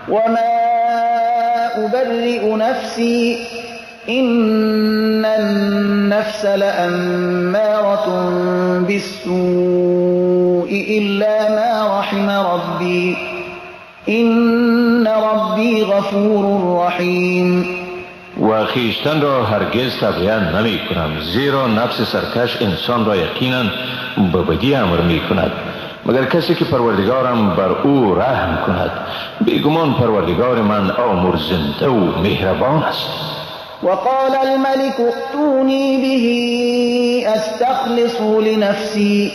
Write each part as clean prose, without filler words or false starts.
وما أبرئ نفسي إن النفس لأمارة بالسوء إلا ما رحم ربي إن ربي غفور رحیم. و خویشتن را هرگز تبعیه نمی کنم، زیرا نفس سرکش انسان را یقینا به بدی امر می کند مگر کسی که پروردگارم بر او رحم کند. بیگمان پروردگار من آمرزنده و مهربان است. وقال الملك ائتوني به استخلصه لنفسي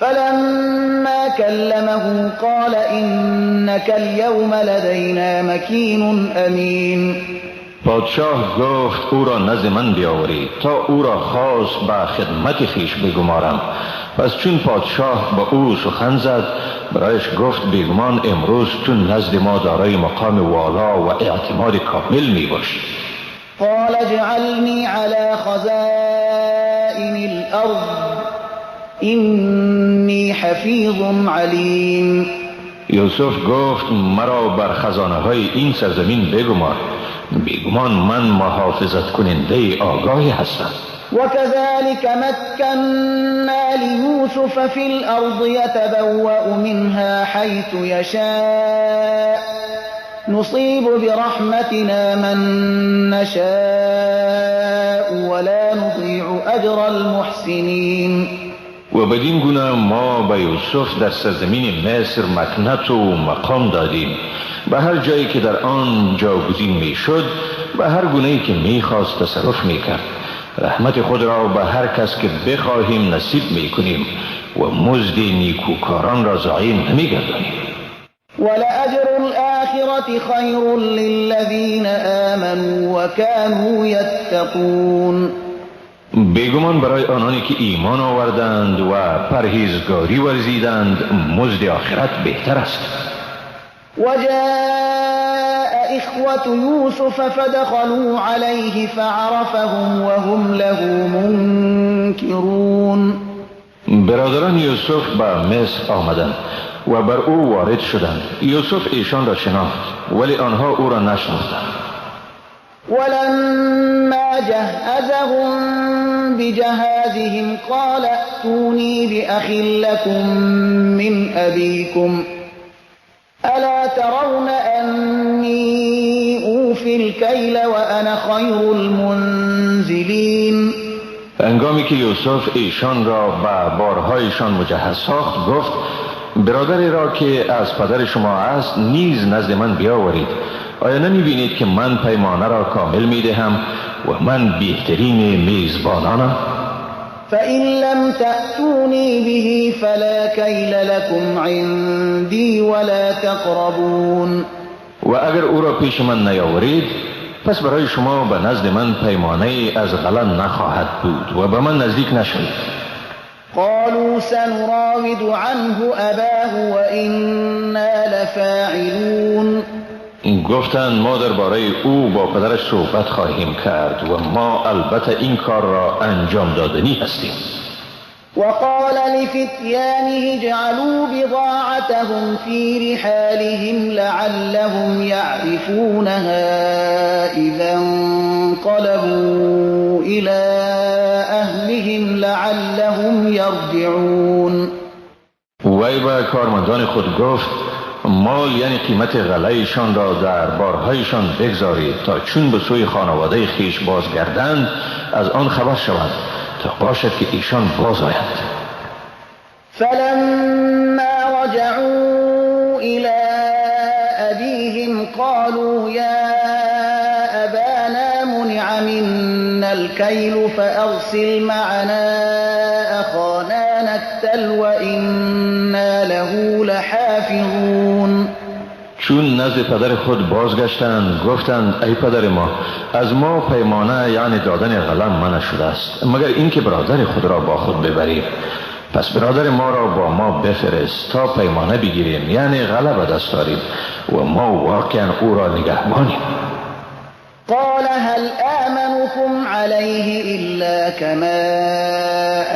فلما كلمه قال إنك اليوم لدينا مكين أمين. پادشاه گفت او را نزد من بیاورید تا او را خاص به خدمت خویش بگمارم. پس چون پادشاه با او سخن زد، برایش گفت بیگمان امروز تو نزد ما دارای مقام والا و اعتماد کامل می باشی. قال اجعلني على خزائن الأرض إني حفيظ عليم. یوسف گفت مرا بر خزانه های این سرزمین بگمار، بیگمان من محافظت کننده آگاهی هستم. وكذلك مكنا ليوسف في الأرض يتبوأ منها حيث يشاء نصيب برحمتنا من نشاء ولا نضيع أجر المحسنين. و بدین گونه ما به یوسف در سرزمین مصر مکنت و مقام دادیم. به هر جایی که در آن جاگزین می شد، به هر گونه‌ای که می خواست تصرف می کرد. رحمت خود را به هر کس که بخواهیم نصیب می کنیم و مزد نیکوکاران را ضایع نمی گردانیم. ولأجر الآخرة خير للذين آمنوا وكانوا يتقون. بیگمان برای آنانی که ایمان آوردند و پرهیزگاری ورزیدند مزد آخرت بهتر است. وجاء إخوة يوسف فدخلوا عليه فعرفهم وهم له منكرون. برادران یوسف به مصر آمدند و بر او وارد شدند. یوسف ایشان را شناخت ولی آنها او را نشناختند. ولما جهزهم بجهازهم قال ائتوني بأخ لكم من أبيكم ألا ترون أني أوفي الكيل وأنا خير المنزلين. هنگامی که یوسف ایشان را به بارهایشان مجهز ساخت گفت برادری را که از پدر شما است نیز نزد من بیاورید. آیا نمی بینید که من پیمانه را کامل می دهم و من بهترین میزبانانم؟ فإن لم تأتوني به فلا كيل لكم عندي ولا تقربون. و اگر او را پیش من نیاورید پس برای شما به نزد من پیمانه از غله نخواهد بود و به من نزدیک نشوید. قالوا سنراود عنه أباه وإنا لفاعلون. گفتند ما درباره او با پدرش صحبت خواهیم کرد و ما البته این کار را انجام دادنی هستیم. وقال لفتيانه اجعلوا بضاعتهم في رحالهم لعلهم يعرفونها إذا انقلبوا إلى أهلهم لعلهم يرجعون. وی به کارمندان خود گفت مال یعنی قیمت غله‌شان را در بارهایشان بگذارید تا چون به سوی خانواده خیش بازگردند از آن خبر شوند تا باشد که ایشان باز آیند. فلما رجعوا إلى أبيهم قالوا يا أبانا منع منا الكيل فأرسل معنا أخانا نكتل وإنا له لحافظون. چون نزد پدر خود بازگشتند گفتند ای پدر ما از ما پیمانه یعنی دادن غله منع شده است مگر اینکه برادر خود را با خود ببریم. پس برادر ما را با ما بفرست تا پیمانه بگیریم یعنی غله به دست آریم و ما واقعا او را نگهبانیم. قال هل آمنكم عليه إلا كما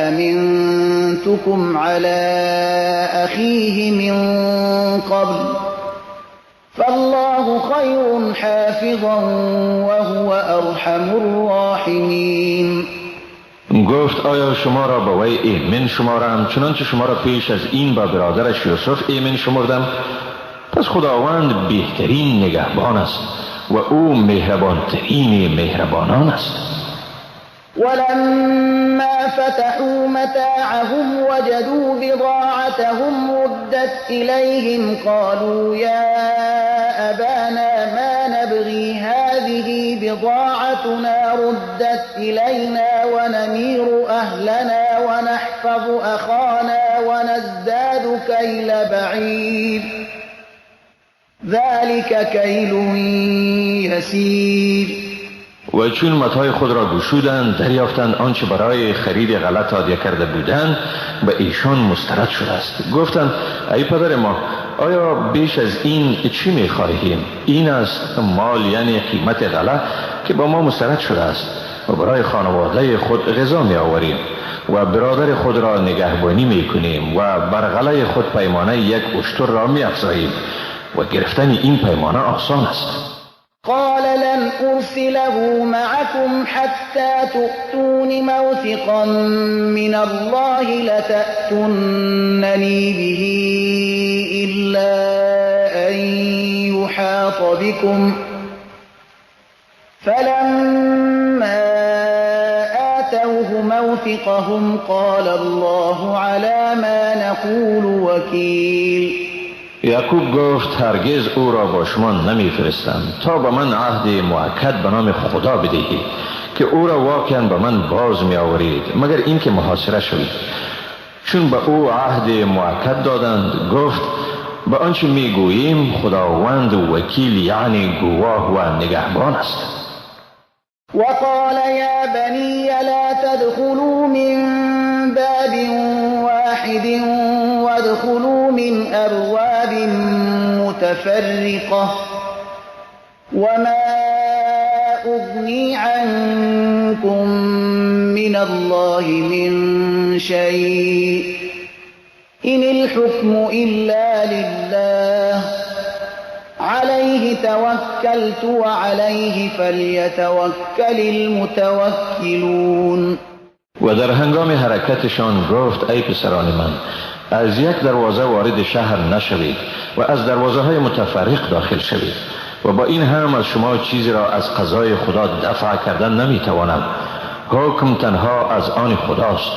أمنتكم على أخيه من قبل فالله والله خير حافظا وهو أرحم الراحمين. گفت آیا شما را به وی ایمن شمارم چنانچه شما را پیش از این با برادرش یوسف ایمن شمردم؟ پس خداوند بهترین نگهبان است و او مهربانترین مهربانان است. ولما فتحوا متاعهم وجدوا بضاعتهم ردت إليهم قالوا يا أبانا ما نبغي هذه بضاعتنا ردت إلينا ونمير أهلنا ونحفظ أخانا ونزداد كيل بعير ذلك كيل يسير. و چون متاع خود را گشودند دریافتند آنچه برای خرید غلط تادیه کرده بودند به ایشان مسترد شده است. گفتند ای پدر ما آیا بیش از این چی می‌خواهیم؟ این است مال یعنی قیمت غلط که با ما مسترد شده است و برای خانواده خود غذا می‌آوریم و برادر خود را نگهبانی می‌کنیم و بر غله خود پیمانه یک اشتر را می‌افزاییم و گرفتن این پیمانه آسان است. قال لن أرسله معكم حتى تؤتون موثقا من الله لتأتونني به إلا أن يحاط بكم فلما آتوه موثقهم قال الله على ما نقول وكيل. یعقوب گفت هرگز او را با شما نمیفرستم تا به من عهد مؤکد به نام خدا بدهید که او را واقعا به من باز می آورید مگر اینکه محاصره شوید. چون به او عهد مؤکد دادند گفت به آنچه می گوییم خداوند وکیل یعنی گواه و نگهبان است. وقال يا بني لا تدخلوا من باب واحد وادخلوا من أبواب متفرقة وما أغني عنكم من الله من شيء إن الحكم إلا لله عليه توكلت وعليه فليتوكل المتوكلون. و در هنگام حرکتشان گفت ای پسران من از یک دروازه وارد شهر نشوید و از دروازه های متفرق داخل شوید و با این هم از شما چیزی را از قضای خدا دفع کردن نمیتوانم. حکم تنها از آن خداست.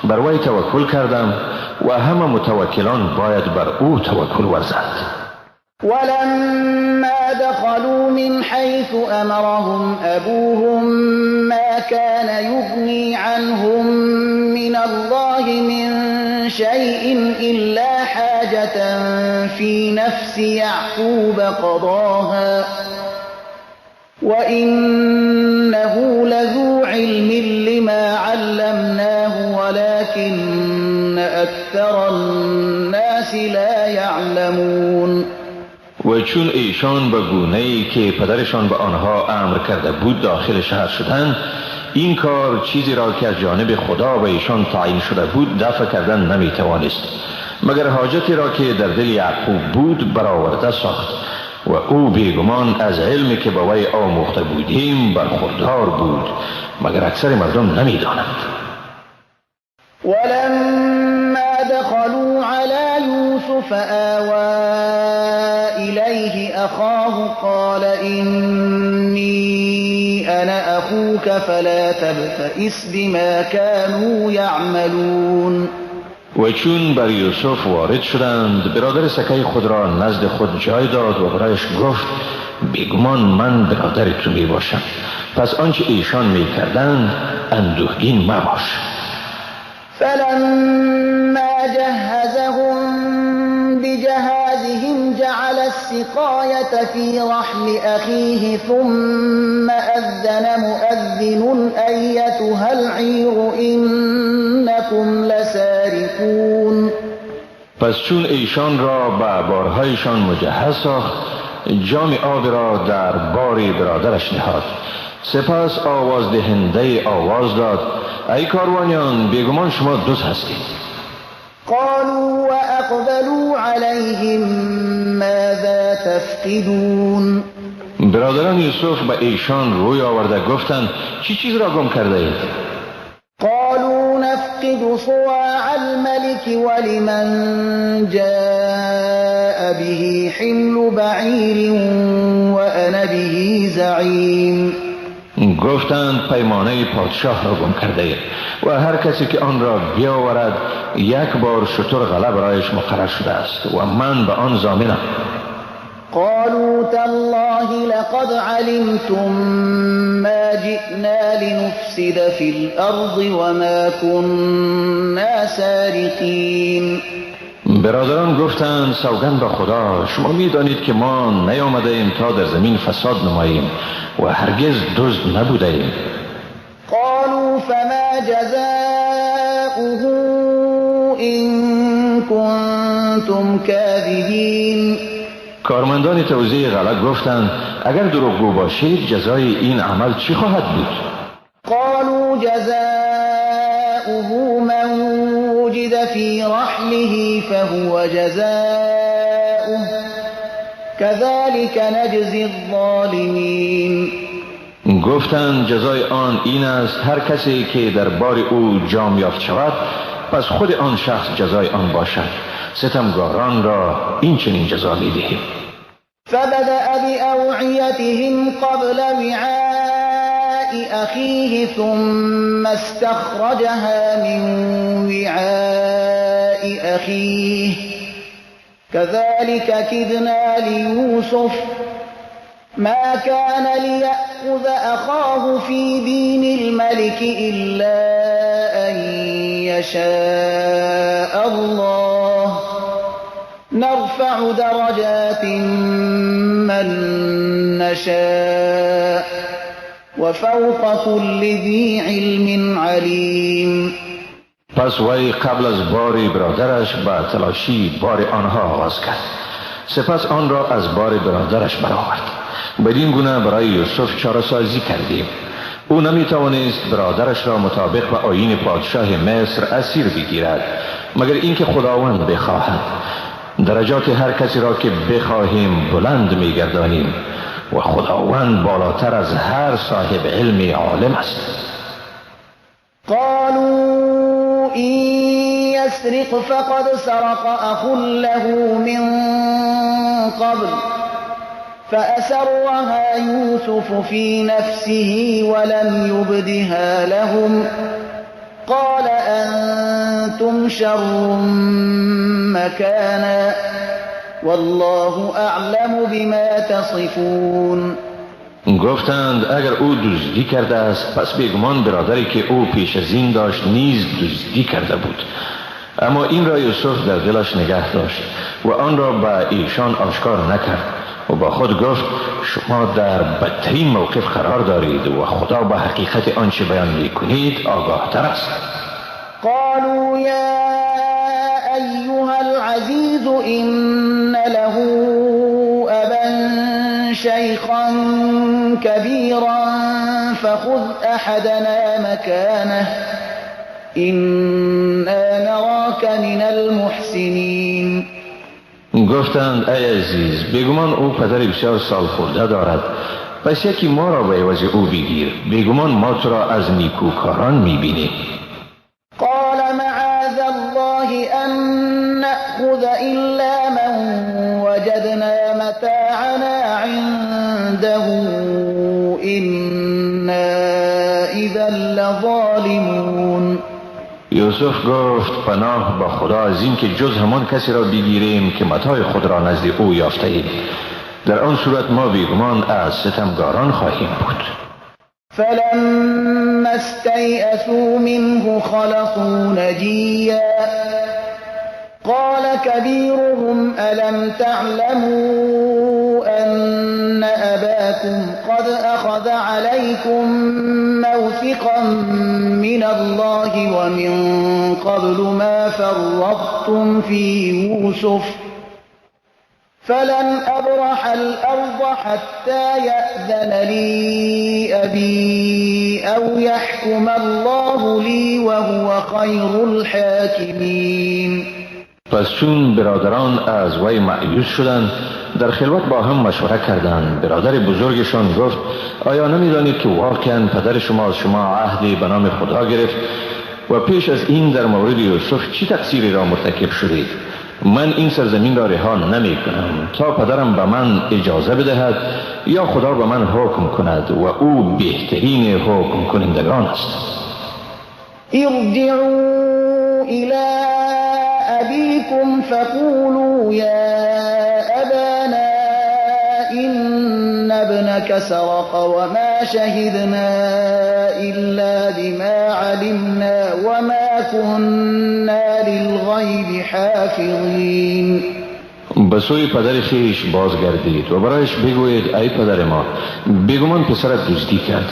بر وی توکل کردم و همه متوکلان باید بر او توکل ورزند. ولما دخلوا من حيث أمرهم أبوهم ما كان يغني عنهم من الله من شيء إلا حاجة في نفس يعقوب قضاها وإنه لذو علم لما علمناه ولكن أكثر الناس لا يعلمون. و چون ایشان به گونه‌ای که پدرشان به آنها امر کرده بود داخل شهر شدند این کار چیزی را که از جانب خدا به ایشان تعیین شده بود دفع کردن نمیتوانست مگر حاجتی را که در دل یعقوب بود برآورده ساخت و او بیگمان از علمی که به وی آموخته بودیم برخوردار بود مگر اکثر مردم نمیدانند. ولما دخلوا على يوسف آوى إليه أخاه قال إني أنا أخوك فلا تبتئس بما كانوا يعملون. و چون بر یوسف وارد شدند برادر سکه خود را نزد خود جای داد و برایش گفت بیگمان من برادر تو می باشم پس آنچه ایشان می کردند اندوهگین مباش. فلما جهزهم بجهازهم جعل السقاية في رحل أخيه ثم أذن مؤذن أيتها العير إنكم لسارقون. پس چون ایشان را به بارهایشان مجهز ساخت جام آب را در بار برادرش نهاد سپس آواز دهنده آواز داد ای کاروانیان بیگمان شما دوست هستید. قالوا وأقبلوا عليهم ماذا تفقدون. برادران یوسف به ایشان روی آورده گفتند چی چیز را گم کرده اید؟ قالوا نفقد صواع الملك ولمن جاء به حمل بعیر وأنا به زعیم. گفتند پیمانه پادشاه را گم کرده اید و هر کسی که آن را بیاورد یک بار شتر غله برایش مقرر شده است و من به آن ضامنم. قالوا تالله لقد علمتم ما جئنا لنفسد في الأرض وما كنا سارقين. برادران گفتند سوگند به خدا شما می‌دانید که ما نیامده ایم تا در زمین فساد نماییم و هرگز دزد نبوده ایم. قالوا فما جزاؤه إن كنتم كاذبين. کارمندان توزیع غله گفتند اگر دروغگو باشید جزای این عمل چی خواهد بود؟ قالوا جزاؤه من وجد في رحله فهو جزاؤه كذلك نجزي الظالمین. گفتند جزای آن این است هر کسی که در بار او جام یافت شود پس خود آن شخص جزای آن باشد. ستمگاران را این چنین جزا می‌دهیم. فبدأ بأوعيتهم قبل وعاء أخيه ثم استخرجها من وعاء أخيه كذلك كدنا ليوسف ما كان ليأخذ أخاه في دين الملك إلا أن يشاء الله نرفع درجات من نشاء وفوق كل ذي علم علیم. پس وی قبل از بار برادرش به تلاشی بار آنها آغاز کرد. سپس آن را از بار برادرش برآورد. بدین گونه برای یوسف چاره‌سازی کردیم. او نمیتوانست برادرش را مطابق به آیین پادشاه مصر اسیر بگیرد مگر اینکه خداوند بخواهد. درجات هر کسی را که بخواهیم بلند میگردانیم و خداوند بالاتر از هر صاحب علم عالم است. قالوا إن يسرق فقد سرق أخ له من قبل فأسرها يوسف في نفسه ولم يبدها لهم قال أنتم شر مكانا والله أعلم بما تصفون. گفتند اگر او دزدی کرده است پس بیگمان برادری که او پیش از این داشت نیز دزدی کرده بود. اما این را یوسف در دلش نگه داشت و آن را به ایشان آشکار نکرد و با خود گفت شما در بدترین موقف قرار دارید و خدا به حقیقت آنچه بیان میکنید آگاه تر است. قالوا يا أيها العزيز إن له أبا شيخا كبيرا فخذ أحدنا مكانه إنا نراك من المحسنين. گفتند ای عزیز بیگمان او پدر بسیار سال خورده دارد پس یکی ما را به عوض او بگیر بیگمان ما تو را از نیکوکاران میبینیم. قال معاذ الله أن نأخذ إلا من وجدنا متاعنا عنده إنا إذا لظالمون. یوسف گفت پناه با خدا از این که جز همان کسی را بگیریم که متاع خود را نزد او یافته ایم. در آن صورت ما بیگمان از ستمگاران خواهیم بود. فلما استيئسوا منه خلصوا نجيا قال كبيرهم ألم تعلموا أن أباكم قد أخذ عليكم موثقا من الله ومن قبل ما فرطتم في يوسف فلن أبرح الأرض حتى يأذن لي أبي أو يحكم الله لي وهو خير الحاكمين. پس چون برادران از وی مایوس شدند در خلوت با هم مشوره کردند. برادر بزرگشان گفت آیا نمی‌دانید که واقعا پدر شما از شما عهدی به نام خدا گرفت و پیش از این در مورد یوسف چه تقصیری را مرتکب شدید؟ من این سرزمین را رها نمی کنم تا پدرم به من اجازه بدهد یا خدا به من حکم کند و او بهترین حکم کنندگان است. ارجعوا إلى أبيكم فقولوا يا أبانا إن ابنك سرق وما شهدنا إلا بما علمنا وما كنا للغيب حافظين. به سوی پدر خیش بازگردید و برایش بگویید ای پدر ما، بیگمان پسرت دزدی کرد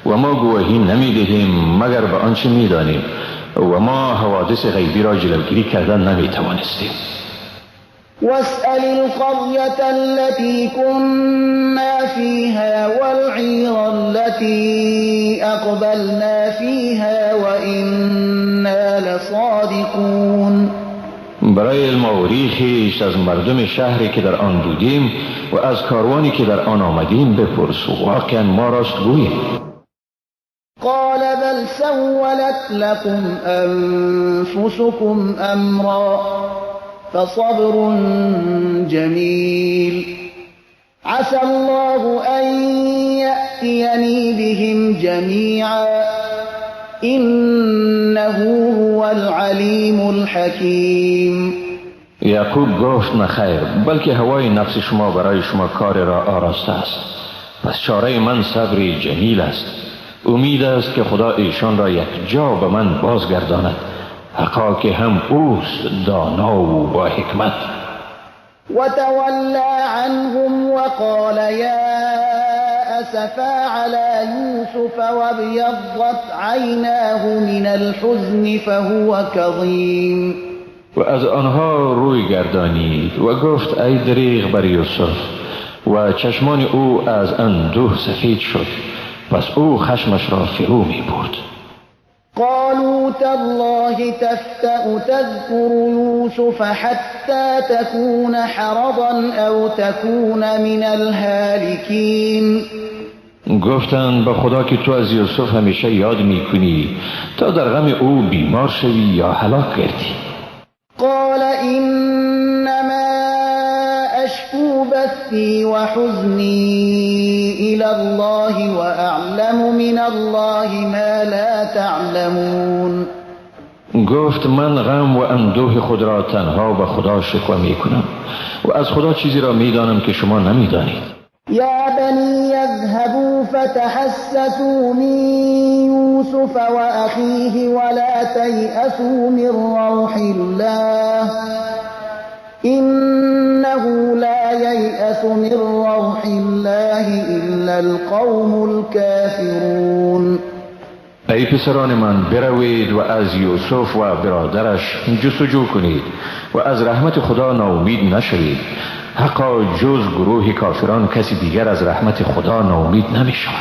و ما گواهی نمیدهیم مگر به آنچه میدانیم و ما حوادث غیبی را جلوگیری کردن نمیتوانستیم. واسأل القرية التي كنا فيها والعير التي أقبلنا فيها وإنا لصادقون. برای المعوری خیش از مردم شهری که در آن بودیم و از کاروانی که در آن آمدیم بپرس، واقعا ما راست گوییم. قال بل سولت لكم أنفسكم أمرا فصبر جميل عسى الله أن يأتيني بهم جميعا إنه هو العليم الحكيم. یعقوب گفت نخیر، بلکه هوای نفس شما برای شما کار را آراسته است. پس چاره من صبر جمیل است. امید است که خدا ایشان را یک جا به من بازگرداند. حقا که هم اوست دانا و با حکمت. وتولى عنهم وقال يا أسفا على يوسف وابيضت عيناه من الحزن فهو كظيم. و از آنها روی گردانید و گفت ای دریغ بر یوسف، و چشمان او از اندوه سفید شد، پس او خشمش را فرو می برد. قالوا تالله تفتأ تذكر يوسف حتى تكون حرضا أو تكون من الهالكين. گفتند به خدا که تو از یوسف همیشه یاد می کنی تا در غم او بیمار شوی یا هلاک گردی. قال إنما أشكو بثي وحزني إلى الله وأعلم من الله ما لا تعلمون. گفت من غم و اندوه خود را تنها به خدا شکوه می کنم و از خدا چیزی را می دانم که شما نمی دانید. يا بني يذهبوا فتحسسوا من يوسف وأخيه ولا تيأسوا من روح الله إنه لا ييأس من روح الله إلا القوم الكافرون. ای پسران من، بروید و از یوسف و برادرش جستجو کنید و از رحمت خدا ناامید نشوید. حقا جز گروه کافران کسی دیگر از رحمت خدا ناامید نمی شود.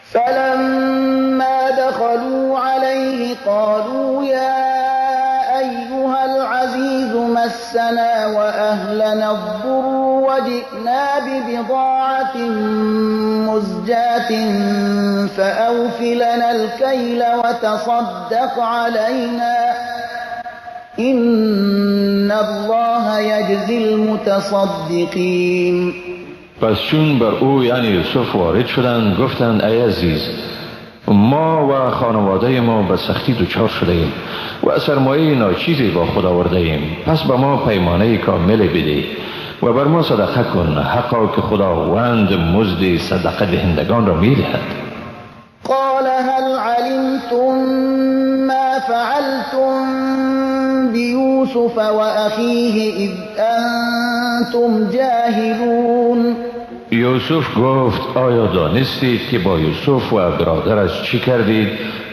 فلما دخلوا عليه قالوا يا أيها العزيز مسنا وأهلنا الضر وجئنا ببضاعة مزجاة فأوف لنا الكيل وتصدق علينا إن الله يجزي المتصدقين. پس چون بر او یعنی یوسف وارد شدند گفتند ای عزیز، ما و خانواده ما به سختی دچار شده ایم و سرمایه ناچیزی با خود آورده ایم، پس به ما پیمانه کامل بده و بر ما صدقه کن، حقا که خداوند مزد صدقه دهندگان را می دهد. قال هل علمتم ما فعلتم بيوسف وأخيه إذ أنتم جاهلون. یوسف گفت آیا دانستید که با یوسف و برادرش چی کردید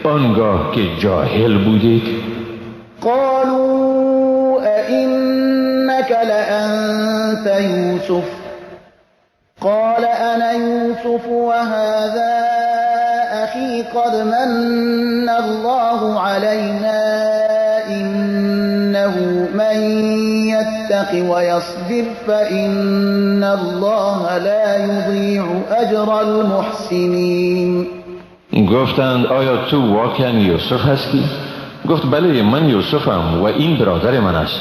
آنگاه که جاهل بودید؟ قالوا أئنك لأنت يوسف قال أنا يوسف وهذا أخي قد من الله علينا إنه من يتق يتق ويصبر فإن الله لا يضيع أجر المحسنين. گفتند آیا تو واقعا یوسف هستی؟ گفت بله من یوسفم و این برادر من است.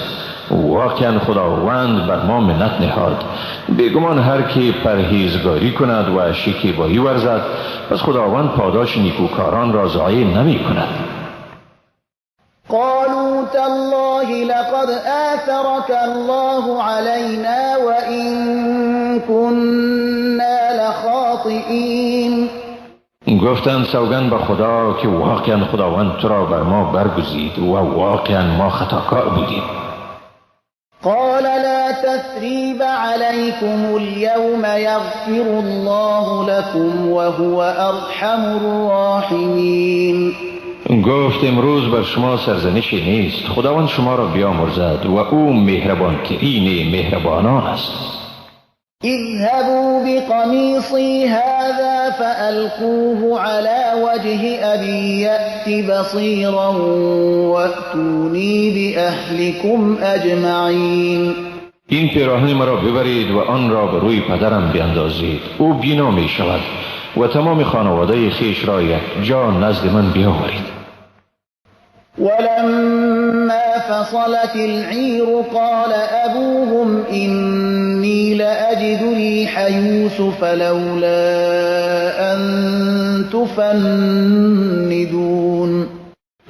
واقعا خداوند بر ما منت نهاد. بیگمان هر که پرهیزگاری کند و شکیبایی ورزد پس خداوند پاداش نیکوکاران را ضایع نمی کند. قالوا تالله لقد آثرك الله علينا وإن كنا لخاطئين. گفتند سوگند به خدا که واقعا خداوند تو را بر ما برگزید و واقعا ما خطاکار بودیم. قال لا تثريب عليكم اليوم يغفر الله لكم وهو أرحم الراحمين. گفت امروز بر شما سرزنشی نیست، خداوند شما را بیامرزد و او مهربان ترین مهربانان است. اذهبوا بقميصي هذا فألقوه على وجه أبي يأت بصيرا وأتوني بأهلكم أجمعين. این پیراهن مرا ببرید و آن را به روی پدرم بیندازید، او بینا می شود و تمام خانواده خیش را یک جا نزد من بیاورید. ولما فصلت العير قال أبوهم إني لأجد ريح يوسف لولا أن تفندون.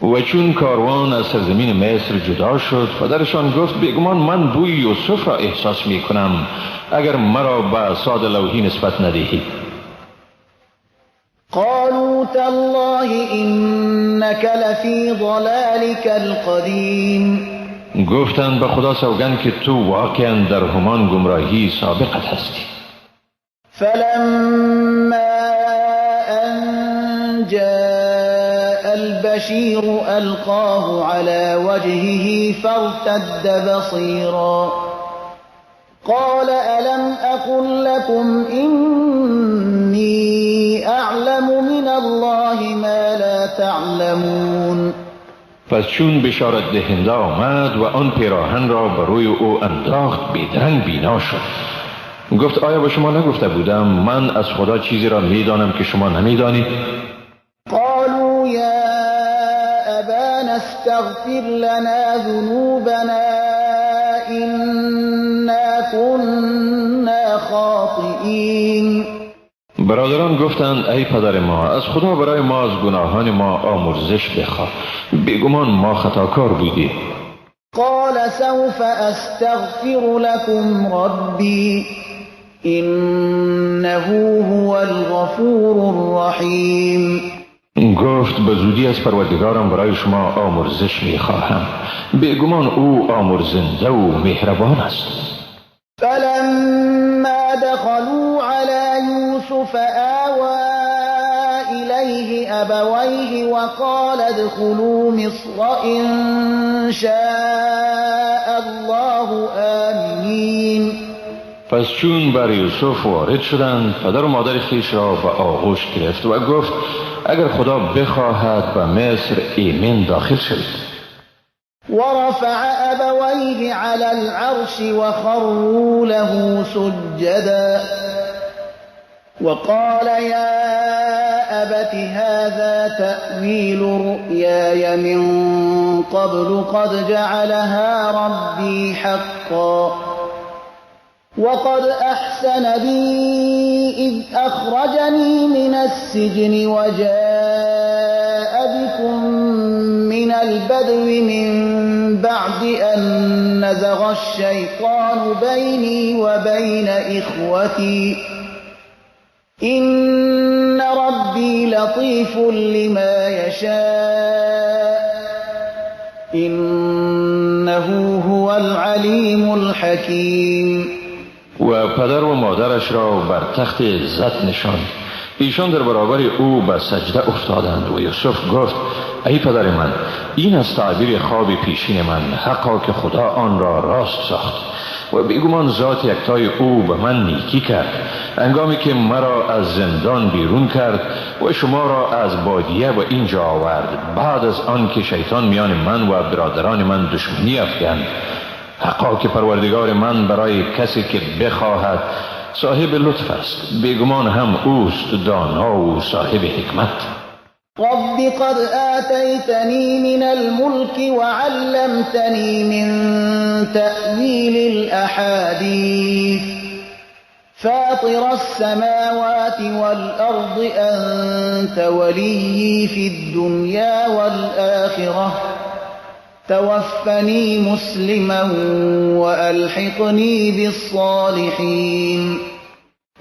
و چون کاروان از سرزمین مصر جدا شد پدرشان گفت بیگمان من بوی یوسف را احساس می کنم اگر مرا به ساد لوحی نسبت ندهید. قالوا تالله إنك لفي ضلالك القديم. گفتند به خدا سوگند که تو واقعا در همان گمراهی سابقت هستی. فلما أن جاء البشير ألقاه على وجهه فارتد بصيرا قال ألم أقل لكم إني أعلم من الله ما لا تعلمون. پس چون بشارت دهنده آمد و آن پیراهن را بر روی او انداخت بیدرنگ بینا شد. گفت آیا به شما نگفته بودم من از خدا چیزی را میدانم که شما نمیدانید؟ قالوا يا أبانا استغفر لنا ذنوبنا إنا كنا خاطئين. برادران گفتند ای پدر ما از خدا برای ما از گناهان ما آمرزش بخواه، بیگمان ما خطاکار بودیم. قال سوف استغفر لكم ربي إنه هو الغفور الرحيم. گفت به زودی از پروردگارم برای شما آمرزش میخواهم، بیگمان او آمرزنده و مهربان است. فلما دخلوا على يوسف آوى إليه أبويه وقال ادخلوا مصر إن شاء الله آمنين. پس چون بر یوسف وارد شدند پدر و مادر خویش را به آغوش گرفت و گفت اگر خدا بخواهد به مصر ایمن داخل شوید. ورفع أبويه على العرش وخروا له سجدا وقال يا أبت هذا تأويل رؤياي من قبل قد جعلها ربي حقا وقد أحسن بي إذ أخرجني من السجن وجاء بكم من البدو من بعد أن نزغ الشيطان بيني وبين إخوتي إن ربي لطيف لما يشاء إنه هو العليم الحكيم. و پدر و مادرش را بر تخت عزت نشاند. ایشان در برابر او به سجده افتادند و یوسف گفت ای پدر من این از تعبیر خواب پیشین من، حقا که خدا آن را راست ساخت و بیگمان ذات یکتای او به من نیکی کرد انگامی که مرا از زندان بیرون کرد و شما را از بادیه و اینجا آورد بعد از آن که شیطان میان من و برادران من دشمنی افکند. حقا که پروردگار من برای کسی که بخواهد صاحب لطف است، بیگمان هم اوست دانا و صاحب حکمت. رب قد آتيتني من الملك وعلمتني من تأويل الأحاديث فاطر السماوات والأرض أنت ولي في الدنيا والآخرة توفني مسلما وألحقني بالصالحين.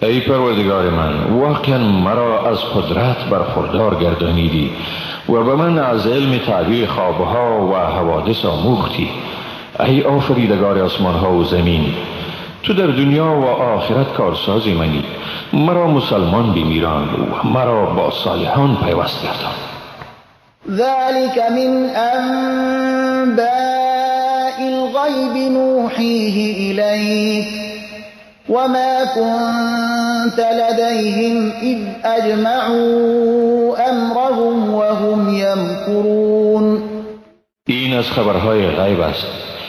ای پروردگار من، واقعا مرا از قدرت برخوردار گردانیدی و به من از علم تعبیر خوابها و حوادث آموختی. ای آفریدگار آسمانها و زمین، تو در دنیا و آخرت کارسازی منی. مرا مسلمان بمیران و مرا با صالحان پیوست گردان. ذلك من أنباء الغيب نوحيه إليك وما كنت لديهم إذ أجمعوا أمرهم وهم يمكرون. این از خبرهای غیب است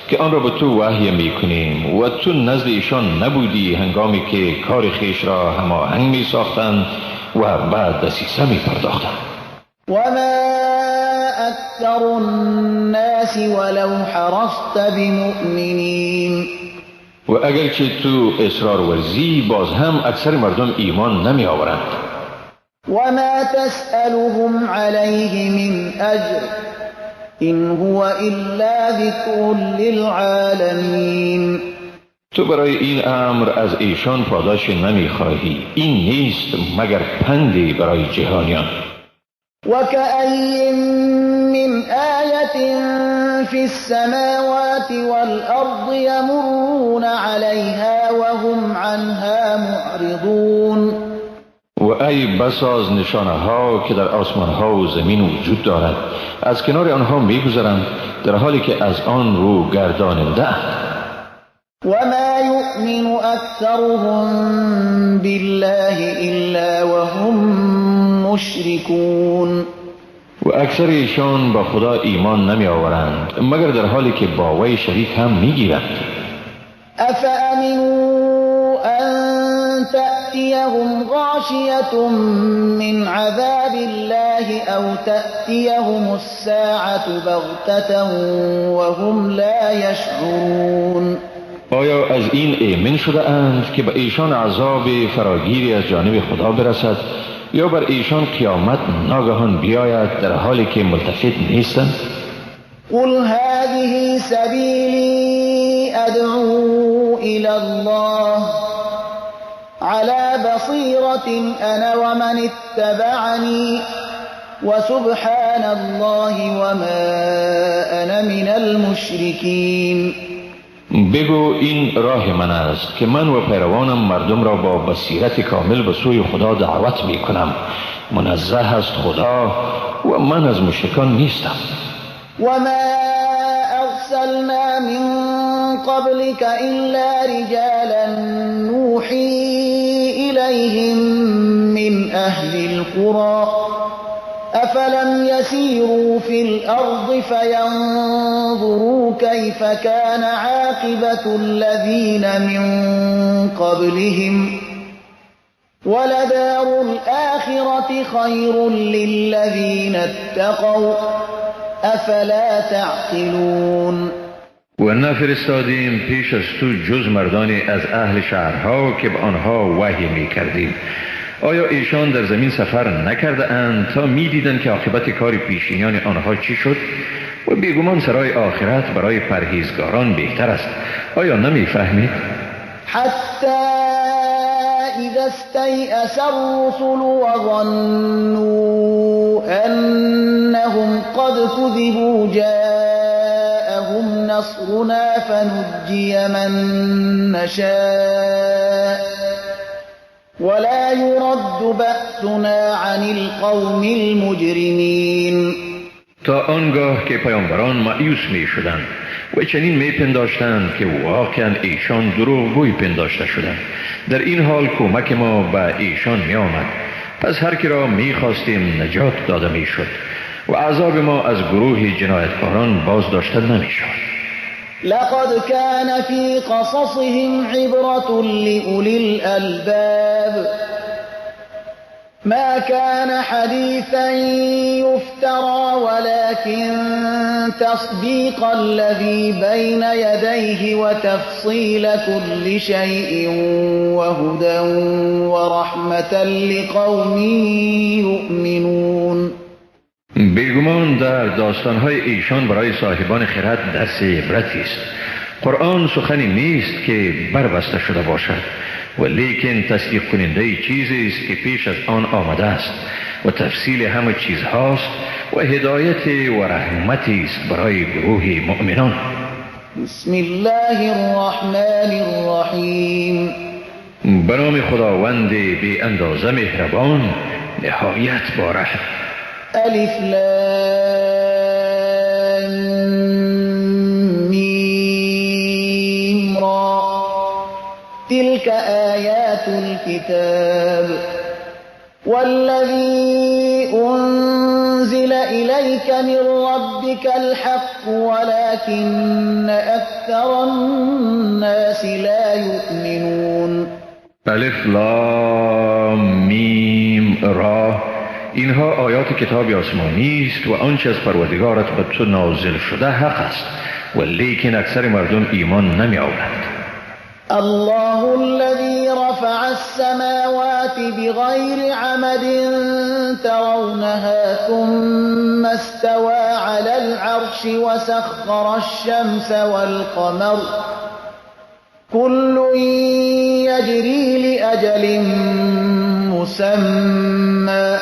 که آن را به تو وحی میکنیم و تو نزد ایشان نبودی هنگامی که کار خیش را هماهنگ می ساختند و بعد دسیسه می پرداختند. وما أكثر الناس ولو حرصت بمؤمنين. و اگرچه تو اصرار ورزی، باز هم اکثر مردم ایمان نمی آورند. وما تسألهم عليه من أجر إن هو إلا ذكر للعالمين. تو برای این امر از ایشان پاداش نمی خواهی، این نیست مگر پندی برای جهانیان. وكأي من آية في السماوات والأرض يمرون عليها وهم عنها معرضون. و ای بسا از نشانه ها که در آسمان ها و زمین وجود دارد، از کنار آنها می گذرند در حالی که از آن رو گرداننده اند. وما يؤمن أكثرهم بالله إلا وهم مشركون. و اکثر ایشان با خدا ایمان نمی آورند مگر در حالی که با وی شریک هم می گیرند. أفأمنوا أن تأتيهم غاشية من عذاب الله أو تأتيهم الساعة بغتة وهم لا يشعرون. آیا از این ایمن شده اند که به ایشان عذاب فراگیری از جانب خدا برسد یا بر ایشان قیامت ناگهان بیاید در حالی که ملتفت نیستند؟ قل هذه سبیلی ادعو الى الله على بصیرة انا ومن اتبعنی وسبحان الله وما انا من المشرکین. بگو این راه من است که من و پیروانم مردم را با بصیرت کامل به سوی خدا دعوت می کنم. منزه است خدا و من از مشرکان نیستم. وما ارسلنا من قبلك الا رجالا نوحي اليهم من اهل القرى أفلم يسيروا في الأرض فينظروا كيف كان عاقبة الذين من قبلهم ولدار الآخرة خير للذين اتقوا أفلا تعقلون. و نفرستادیم پیش از تو جز مردانی از اهل شهرها که به آنها وحی می کردیم. آیا ایشان در زمین سفر نکرده اند تا می دیدن که عاقبت کار پیشینیان آنها چی شد؟ و بیگمان سرای آخرت برای پرهیزگاران بهتر است. آیا نمی فهمید؟ حتی اذا استيأس الرسل وظنوا انهم قد كذبوا جاءهم نصرنا فنجي من نشاء ولا يرد بأسنا عن القوم المجرمين. تا آنگاه که پیامبران مایوس می شدند و چنین می پنداشتند که واقعا ایشان دروغگوی پنداشته شدند، در این حال کمک ما به ایشان می آمد، پس هر کی را می خواستیم نجات داده می شد و عذاب ما از گروه جنایتکاران باز داشته نمی شد. لقد كان في قصصهم عبرة لأولي الألباب ما كان حديثا يفترى ولكن تصديق الذي بين يديه وتفصيل كل شيء وهدى ورحمة لقوم یؤمنون. بیگمان در داستانهای ایشان برای صاحبان خرد درس عبرتی است. قرآن سخنی نیست که بربسته شده باشد، و لیکن تصدیق کننده چیزی است که پیش از آن آمده است و تفصیل همه چیزهاست و هدایت و رحمتی است برای گروه مؤمنان. بسم الله الرحمن الرحیم. به نام خداوند بی اندازه مهربان نهایت بارحم. الف لام میم را تلك آیات الكتاب والذي أنزل إليك من ربك الحق ولكن أكثر الناس لا يؤمنون. الف لام میم را، اینها آیات کتاب آسمانی است و آنچه از پروردگارت به تو نازل شده حق است، و لیکن اکثر مردم ایمان نمی آورند. الله الذي رفع السماوات بغير عمد ترونها ثم استوى على العرش وسخر الشمس والقمر كل يجري لأجل مسمى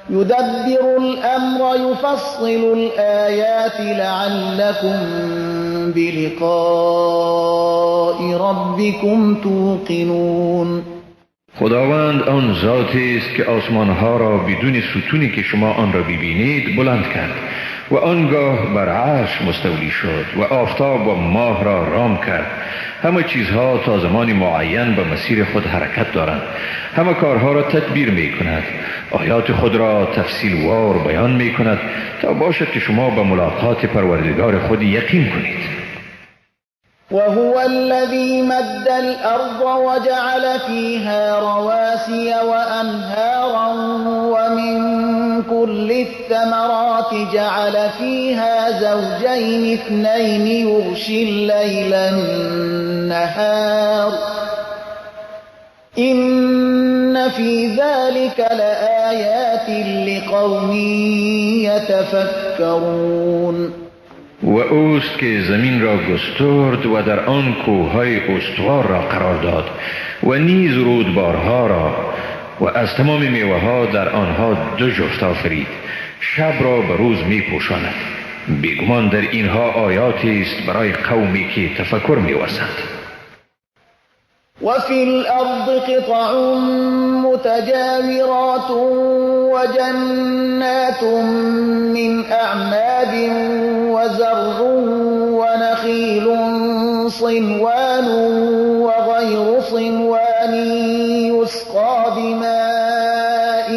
يدبر الأمر يفصل الآيات لعلكم بلقاء ربكم توقنون. خداوند آن ذاتی است که آسمانها را بدون ستونی که شما آن را ببینید بلند کرد و آنگاه بر عرش مستولی شد و آفتاب و ماه را رام کرد. همه چیزها تا زمان معین به مسیر خود حرکت دارند. همه کارها را تدبیر می کند. آیات خود را تفصیل وار بیان می کند تا باشد که شما به ملاقات پروردگار خود یقین کنید. وهو الذي مد الأرض وجعل فيها رواسي وأنهارا ومن كل الثمرات جعل فيها زوجين اثنين يغشي الليل النهار إن في ذلك لآيات لقوم يتفكرون. و اوست که زمین را گسترد و در آن کوههای استوار را قرار داد و نیز رودبارها را و از تمام میوه ها در آنها دو جفت آفرید. شب را به روز می پوشاند. بیگمان در اینها آیاتی است برای قومی که تفکر می ورزند. وفي الأرض قطع متجاورات وجنات من أعناب وزرع ونخيل صنوان وغير صنوان يسقى بماء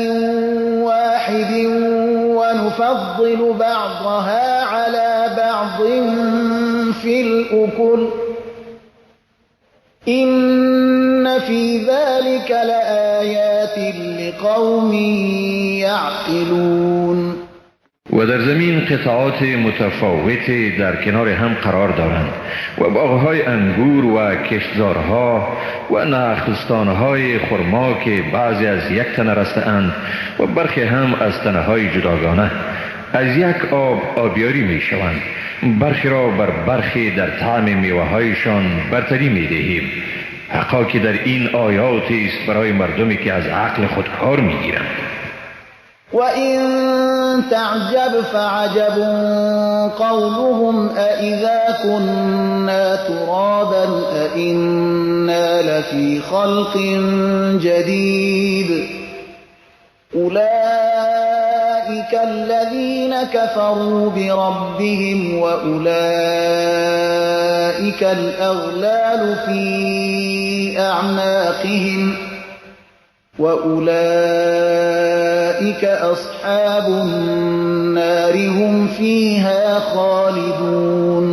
واحد ونفضل بعضها على بعض في الأكل إن في ذلك لآيات لقوم يعقلون. و در زمین قطعات متفاوتی در کنار هم قرار دارند و باغهای انگور و کشتزارها و نخلستانهای خرما که بعضی از یک تنه رسته‌اند و برخی هم از تنه‌های جداگانه. از یک آبیاری می شوند. برخی را بر برخی در طعم میوه‌هایشان برتری می دهیم. حقا که در این آیاتی است برای مردمی که از عقل خود کار می گیرند. وَإِن تَعْجَبْ فَعَجَبٌ قَوْلُهُمْ أَإِذَا كُنَّا تُرَابًا أَإِنَّا لَفِي خَلْقٍ جَدِيدٍ أُولَئِكَ الَّذِينَ كَفَرُوا بِرَبِّهِمْ وَأُولَئِكَ الْأَغْلَالُ فِي أَعْنَاقِهِمْ وَأُولَئِكَ أَصْحَابُ النَّارِ هُمْ فِيهَا خَالِدُونَ.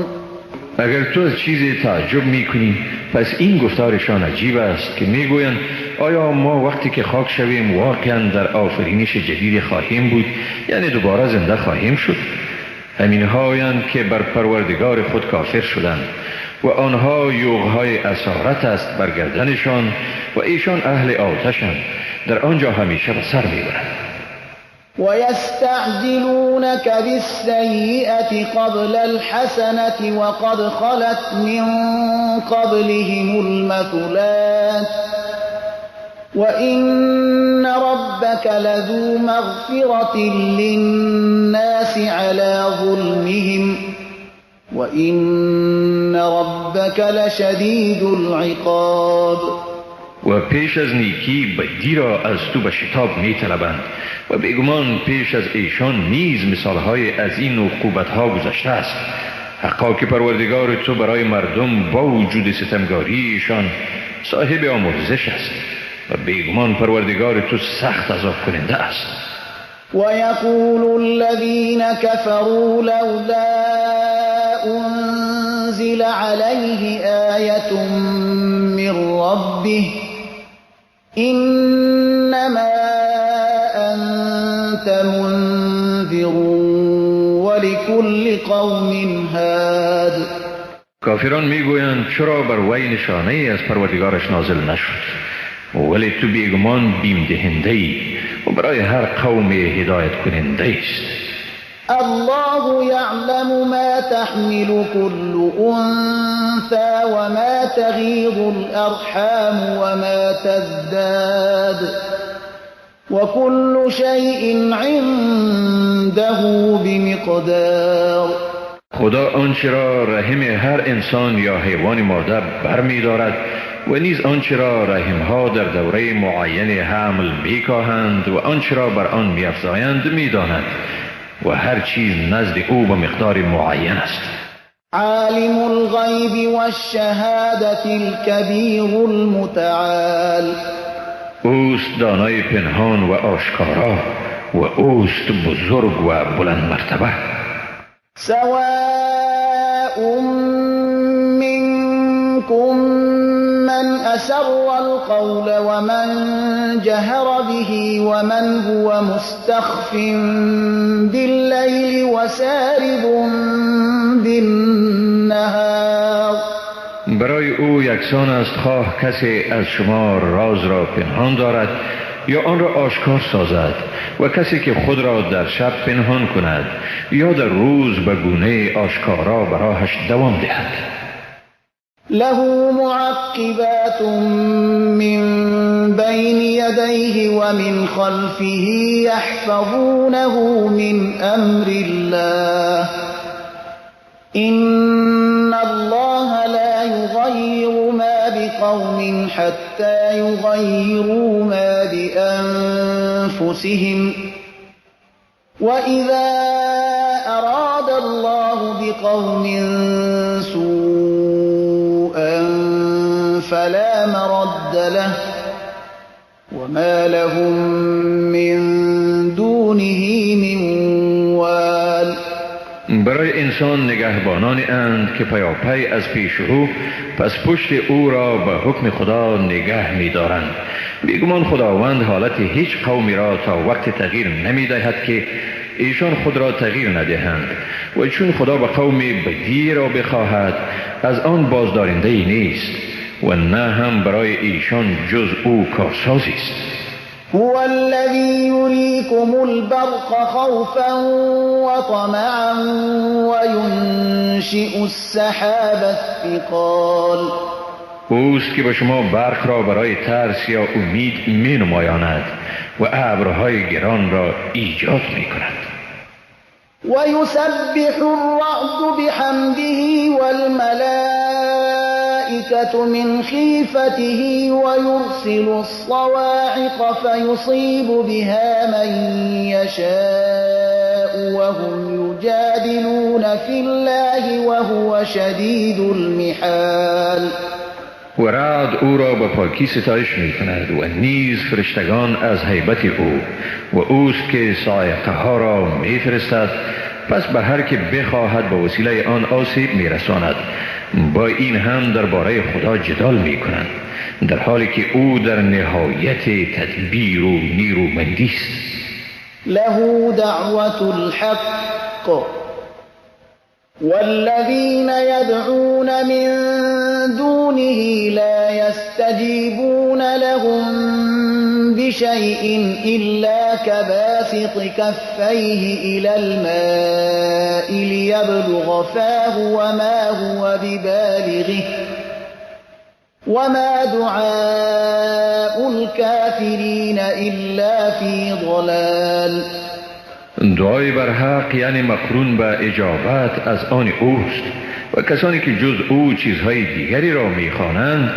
اگر تو از چیزی تعجب میکنی پس این گفتارشان عجیب است که میگویند آیا ما وقتی که خاک شویم واقعا در آفرینش جدید خواهیم بود، یعنی دوباره زنده خواهیم شد؟ همین هایند که بر پروردگار خود کافر شدند و آنها یوغهای اسارت است بر گردنشان و ایشان اهل آتشند، در آنجا همیشه به سر میبرند. وَيَسْتَعْجِلُونَكَ بِالسَّيِّئَةِ قَبْلَ الْحَسَنَةِ وَقَدْ خَلَتْ مِنْ قَبْلِهِمُ الْمَثُلَاتُ وَإِنَّ رَبَّكَ لَذُو مَغْفِرَةٍ لِلنَّاسِ عَلَى ظُلْمِهِمْ وَإِنَّ رَبَّكَ لَشَدِيدُ الْعِقَابِ. و پیش از نیکی بدی را از تو به شتاب می طلبند و بیگمان پیش از ایشان نیز مثالهای از این عقوبتها گذشته است. حقا که پروردگار تو برای مردم با وجود ستمگاریشان صاحب آمرزش است و بیگمان پروردگار تو سخت عذاب کننده است. وَيَقُولُ الَّذِينَ كَفَرُوا لَوْلَا أُنزِلَ عَلَيْهِ آيَةٌ مِّن رَّبِّهِ إِنَّمَا أَنتَ مُنذِرٌ وَلِكُلِّ قَوْمٍ هَادٍ. کافران میگویند چرا بر وی نشانه ای از پروردگارش نازل نشد؟ ولی تو بیگمان بیم دهنده ای و برای هر قوم هدایت کننده است. الله يعلم ما تحمل كل أنثى وما تغيض الأرحام وما تزداد وكل شيء عنده بمقدار. خدا آنچه را رحم هر انسان یا حیوان مادر برمی دارد و نیز آنچه را رحمها در دوره معین حمل میکاهند و آنچه را بر آن میافزایند میداند و هر چیز نزد او به مقدار معین است. عالم الغیب والشهادة الكبیر المتعال. اوست دانای پنهان و آشکارا و اوست بزرگ و بلند مرتبه. سواء منكم من أسر القول ومن جهر به ومن هو مستخف بالليل وسارب بالنهار. برای او یکسان است خواه کسی از شما راز را پنهان دارد یا آن را آشکار سازد و کسی که خود را در شب پنهان کند یا در روز به گونه آشکارا براهش دوام دهد. له معقبات من بين يديه ومن خلفه يحفظونه من أمر الله إن الله لا يغير ما بقوم حتى يغيروا ما بأنفسهم وإذا أراد الله بقوم سوءا فلا مرد له وما لهم من دونه من وال. برای انسان نگهبانانی اند که پیاپی از پیش رو پس پشت او را به حکم خدا نگه می دارند. بیگمان خداوند حالت هیچ قومی را تا وقت تغییر نمی دهد که ایشان خود را تغییر ندهند و چون خدا به قومی بدی را بخواهد از آن بازدارنده ای نیست و نه هم برای ایشان جز او کارسازی است. هو الذي يريكم البرق خوفا وطمعا وينشئ السحاب الثقال. اوست که به شما برق را برای ترس یا امید می نمایاند و ابرهای گران را ایجاد می کند. ويسبح الرعد بحمده والملائكة من خيفته ويرسل الصواعق فيصيب بها من يشاء وهم يجادلون في الله وهو شديد المحال. و رعد او را به پاکی ستایش می کند و نیز فرشتگان از هیبت او و اوست که صاعقه ها را می فرستد پس به هر که بخواهد به وسیله آن آسیب میرساند. با این هم درباره خدا جدال میکنند، در حالی که او در نهایت تدبیر و نیرومندی است. له دعوة الحق والذين يدعون من دونه لا يستجيبون لهم بشيء إلا كباسط كفيه إلى الماء ليبلغ فاه وما هو ببالغه وما دعاء الكافرين إلا في ضلال. دعای بر حق یعنی مقرون به اجابت از آن اوست و کسانی که جز او چیزهای دیگری را میخوانند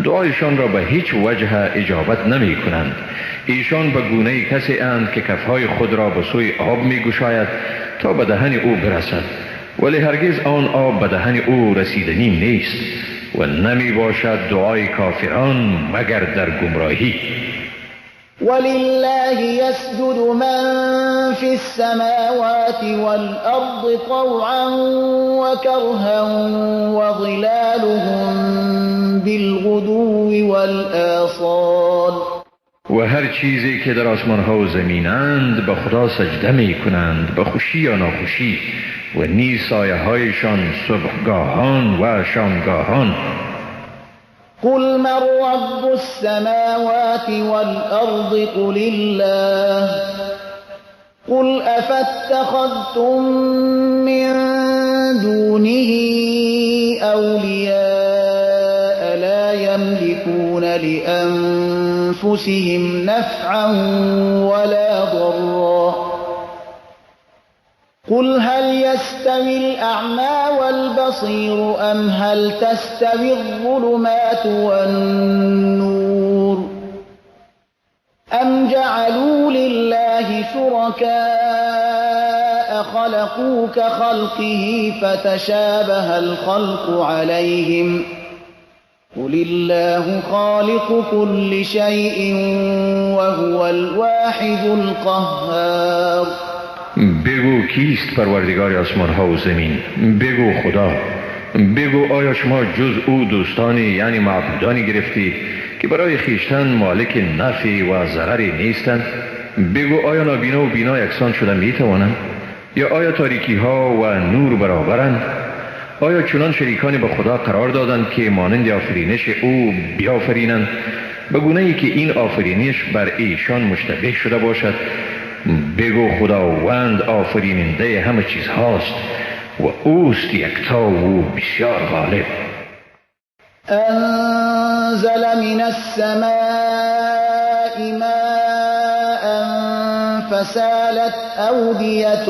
دعایشان را به هیچ وجه اجابت نمی کنند. ایشان به گونه کسی اند که کفهای خود را به سوی آب می گشاید تا به دهن او برسد، ولی هرگز آن آب به دهن او رسیدنی نیست و نمی باشد دعای کافران مگر در گمراهی. ولله يسجد من في السماوات والأرض طوعا وكرها وظلالهم بالغدو والآصال. و هر چیزی که در آسمان ها و زمینند به خدا سجده می کنند، به خوشی یا ناخوشی، و نیز سایه هایشان صبحگاهان و شامگاهان. قل من رب السماوات والأرض قل الله قل أفاتخذتم من دونه أولياء لا يملكون لأنفسهم نفعا ولا ضرا قل هل يستوي الأعمى والبصير أم هل تستوي الظلمات والنور أم جعلوا لله شركاء خلقوا كخلقه فتشابه الخلق عليهم قل الله خالق كل شيء وهو الواحد القهار. بگو کیست پروردگار آسمان ها و زمین؟ بگو خدا. بگو آیا شما جز او دوستانی یعنی معبودانی گرفتید که برای خیشتن مالک نفع و ضرری نیستند؟ بگو آیا نابینا و بینا یکسان شده می توانند؟ یا آیا تاریکی ها و نور برابرند؟ آیا چنان شریکانی به خدا قرار دادند که مانند آفرینش او بیافرینند به گونه ای که این آفرینش بر ایشان مشتبه شده باشد؟ بگو خداوند آفریننده همه چیز هاست و اوست یکتا و بسیار غالب. انزل من السماء ماء فسالت أودية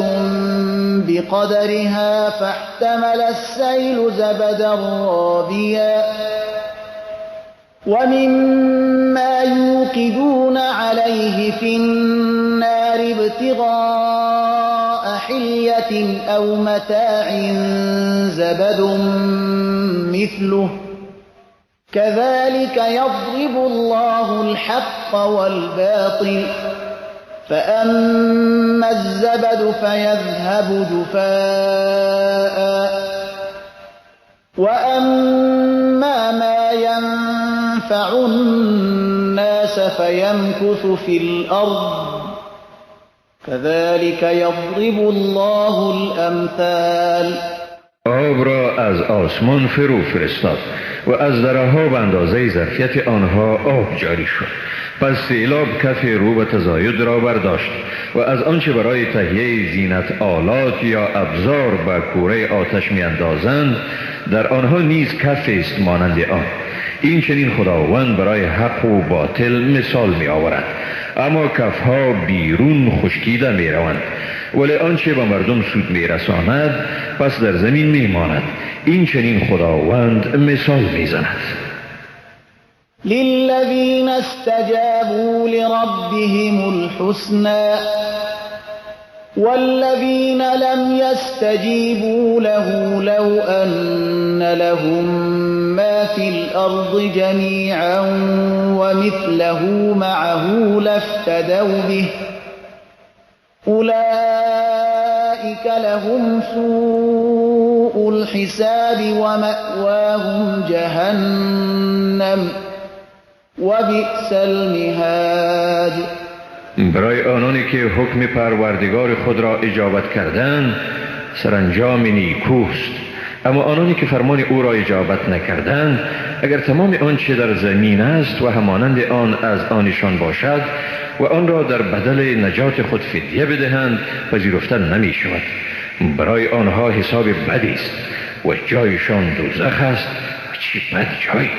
بقدرها فاحتمل السيل زبدا رابيا ومما يوقدون عليه في النار ابتغاء حلية أو متاع زبد مثله كذلك يضرب الله الحق والباطل فأما الزبد فيذهب جفاء وأما ما ينفع الناس فيمكث في الأرض كذلك يضرب الله الأمثال. آب را از آسمان فرو فرستاد و از دره‌ها به اندازه ظرفیت آنها آب جاری شد. پس سیلاب کف رو به تزاید را برداشت و از آنچه برای تهیه زینت آلات یا ابزار به کوره آتش می اندازند در آنها نیز کف است مانند آن. این چنین خداوند برای حق و باطل مثال می آورد، اما کفها بیرون خشکیده می روند، ولی آنچه به مردم سود می رساند پس در زمین می ماند. این چنین خداوند مثال می زند. للذين استجابوا لربهم الحسنى والذين لم يستجيبوا له لو أن لهم ما في الأرض جميعا ومثله معه لافتدوا به أولئك أولئك لهم سوء الحساب ومأواهم جهنم وبئس المهاد. برای آنانی که حکم پروردگار خود را اجابت کردند سرانجام نیکوست، اما آنانی که فرمان او را اجابت نکردند اگر تمام آنچه در زمین است و همانند آن از آنشان باشد و آن را در بدل نجات خود فدیه بدهند پذیرفتن نمی شود. برای آنها حساب بدی است و جایشان دوزخ است و چه بد جای.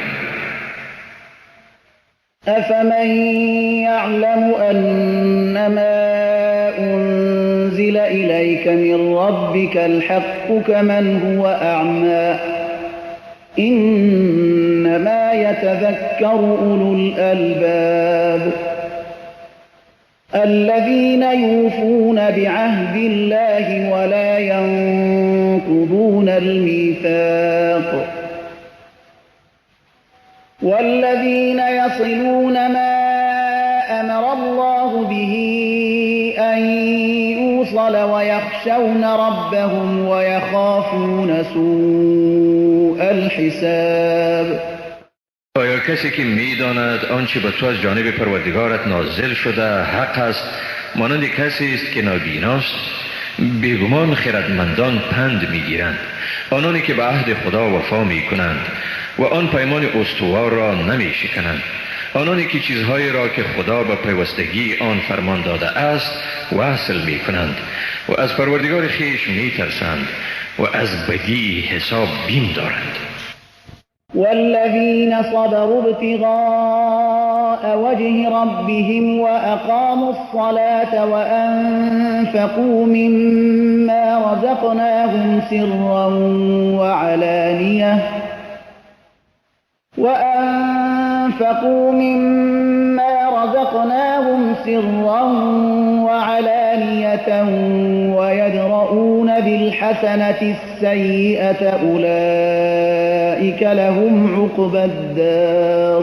أفمن يعلم أنما أنزل إليك من ربك الحق كمن هو أعمى إنما يتذكر أولو الألباب الذين يوفون بعهد الله ولا ينقضون الميثاق والذين يصلون ما أمر الله به أن يوصل ويخشون ربهم ويخافون سوء الحساب. آیا کسی که می‌داند آنچه به تو از جانب پروردگارت نازل شده حق است مانند کسی است که نابیناست؟ بیگمان خردمندان پند می‌گیرند، آنانی که به عهد خدا وفا می‌کنند و آن پیمان استوار را نمی‌شکنند، آنانی که چیزهایی را که خدا به پیوستگی آن فرمان داده است وصل می‌کنند و از پروردگار خویش می‌ترسند و از بدی حساب بیم دارند. والذين صبروا ابتغاء وجه ربهم وأقاموا الصلاة وأنفقوا مما رزقناهم سرا وعلانية ويدرؤون بالحسنة السيئة أولئك لهم عقبى الدار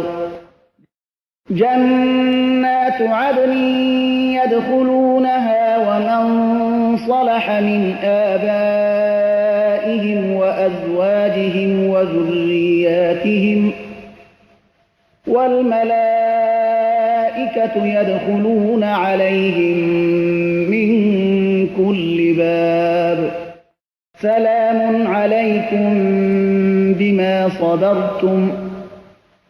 جنات عدن يدخلونها ومن صلح من آبائهم وأزواجهم وذرياتهم والملائكة يدخلون عليهم من كل باب سلام عليكم بما صبرتم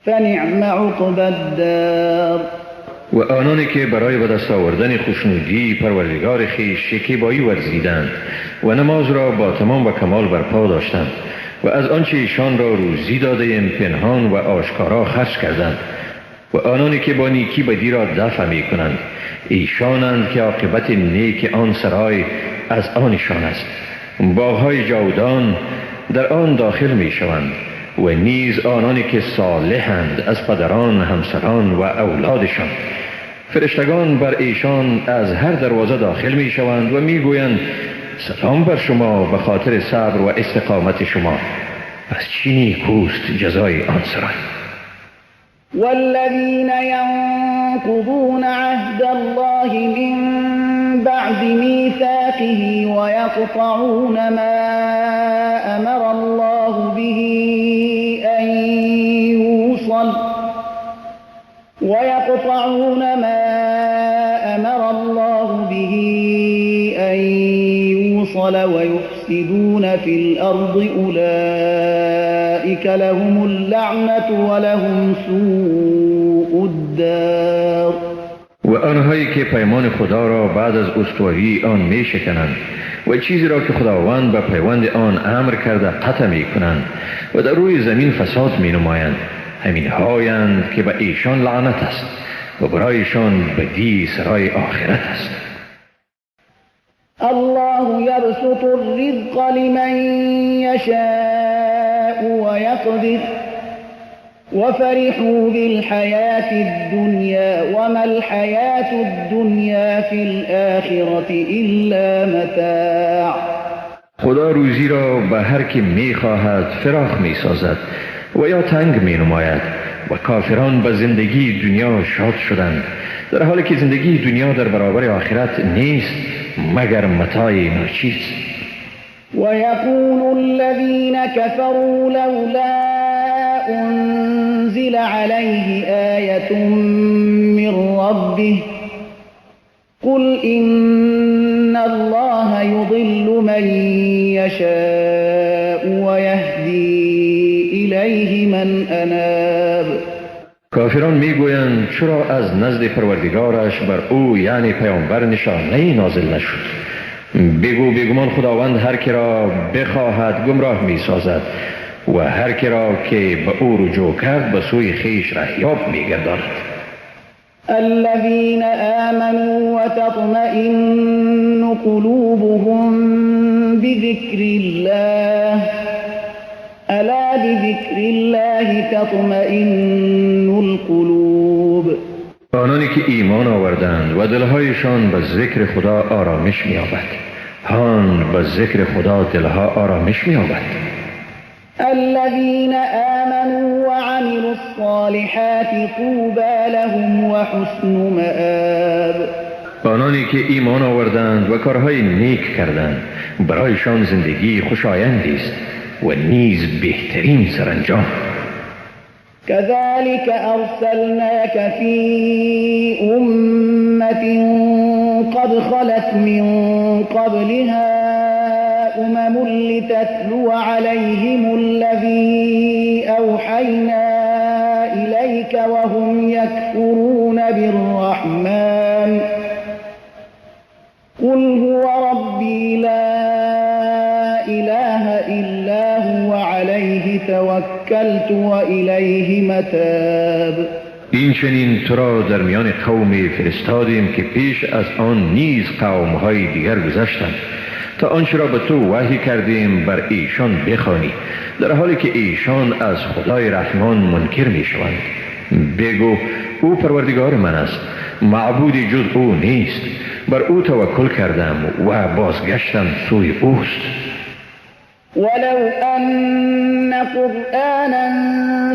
فنعم عقبى الدار. و آنانی که برای به دست آوردن خوشنودی پروردگار خویش شکیبایی ورزیدند و نماز را با تمام و کمال برپا داشتند و از آنچه ایشان را روزی داده ایم پنهان و آشکارا خرج کردند و آنانی که با نیکی بدی را دفع می کنند ایشانند که عاقبت نیک آن سرای از آنشان است. باغ‌های جاودان در آن داخل می شوند و نیز آنانی که صالحند از پدران، همسران و اولادشان. فرشتگان بر ایشان از هر دروازه داخل می شوند و می گویند سلام بر شما به خاطر صبر و استقامت شما، پس چه نیکوست جزای آن سرای. والذين ينقضون عهد الله من بعد ميثاقه ويقطعون ما أمر الله به أن يوصل ويفسدون في الأرض أولئك لهم اللعنة ولهم سوء الدار. و آنهایی که پیمان خدا را بعد از استواری آن می شکنند و چیزی را که خداوند به پیوند آن امر کرده قطع می کنند و در روی زمین فساد می نمایند، همین هایند که به ایشان لعنت است و برایشان بدی سرای آخرت است. الله يبسط الرزق لمن يشاء ويقدر وفرحوا بالحياة الدنيا وما الحياة الدنيا في الآخرة إلا متاع. خدا روزی را به هر کی می خواهد فراخ می سازد و یا تنگ می نماید و کافران به زندگی دنیا شاد شدند، در حالی که زندگی دنیا در برابر آخرت نیست مگر متاع ناچیز. ويقول الذين كفروا لولا أنزل عليه آية من ربه قل إن الله يضل من يشاء ويهدي إليه من أناب. کافران میگویند چرا از نزد پروردگارش بر او یعنی پیامبر نشانه‌ای نازل نشد؟ بگو بیگمان خداوند هر که را بخواهد گمراه میسازد و هر که را که به او رجوع کرد به سوی خویش رهیاب میگرداند. الذين آمنوا وتطمئن قلوبهم بذكر الله ألا بذكر الله تطمئن القلوب. آنانی که ایمان آوردند و دلهایشان به ذکر خدا آرامش می‌یابد. هان به ذکر خدا دلها آرامش می‌یابد. الذين آمنوا وعملوا الصالحات طوبى لهم وحسن مآب. آنانی که ایمان آوردند و کارهای نیک کردند برایشان زندگی خوشایندی است و نیز بهترین سرانجام. كذلك أرسلناك في أمة قد خلت من قبلها لتتلو عليهم الذي أوحينا إليك وهم يكفرون بالرحمن قل هو ربي لا إله إلا هو عليه توكلت وإليه متاب. این چنین تو را در میان قومی فرستادیم که پیش از آن نیز قوم‌های دیگر گذشتند تا آنچه را به تو وحی کردیم بر ایشان بخوانی در حالی که ایشان از خدای رحمان منکر می شوند. بگو او پروردگار من است، معبودی جز او نیست، بر او توکل کردم و بازگشتم سوی اوست. ولو أن قرآنا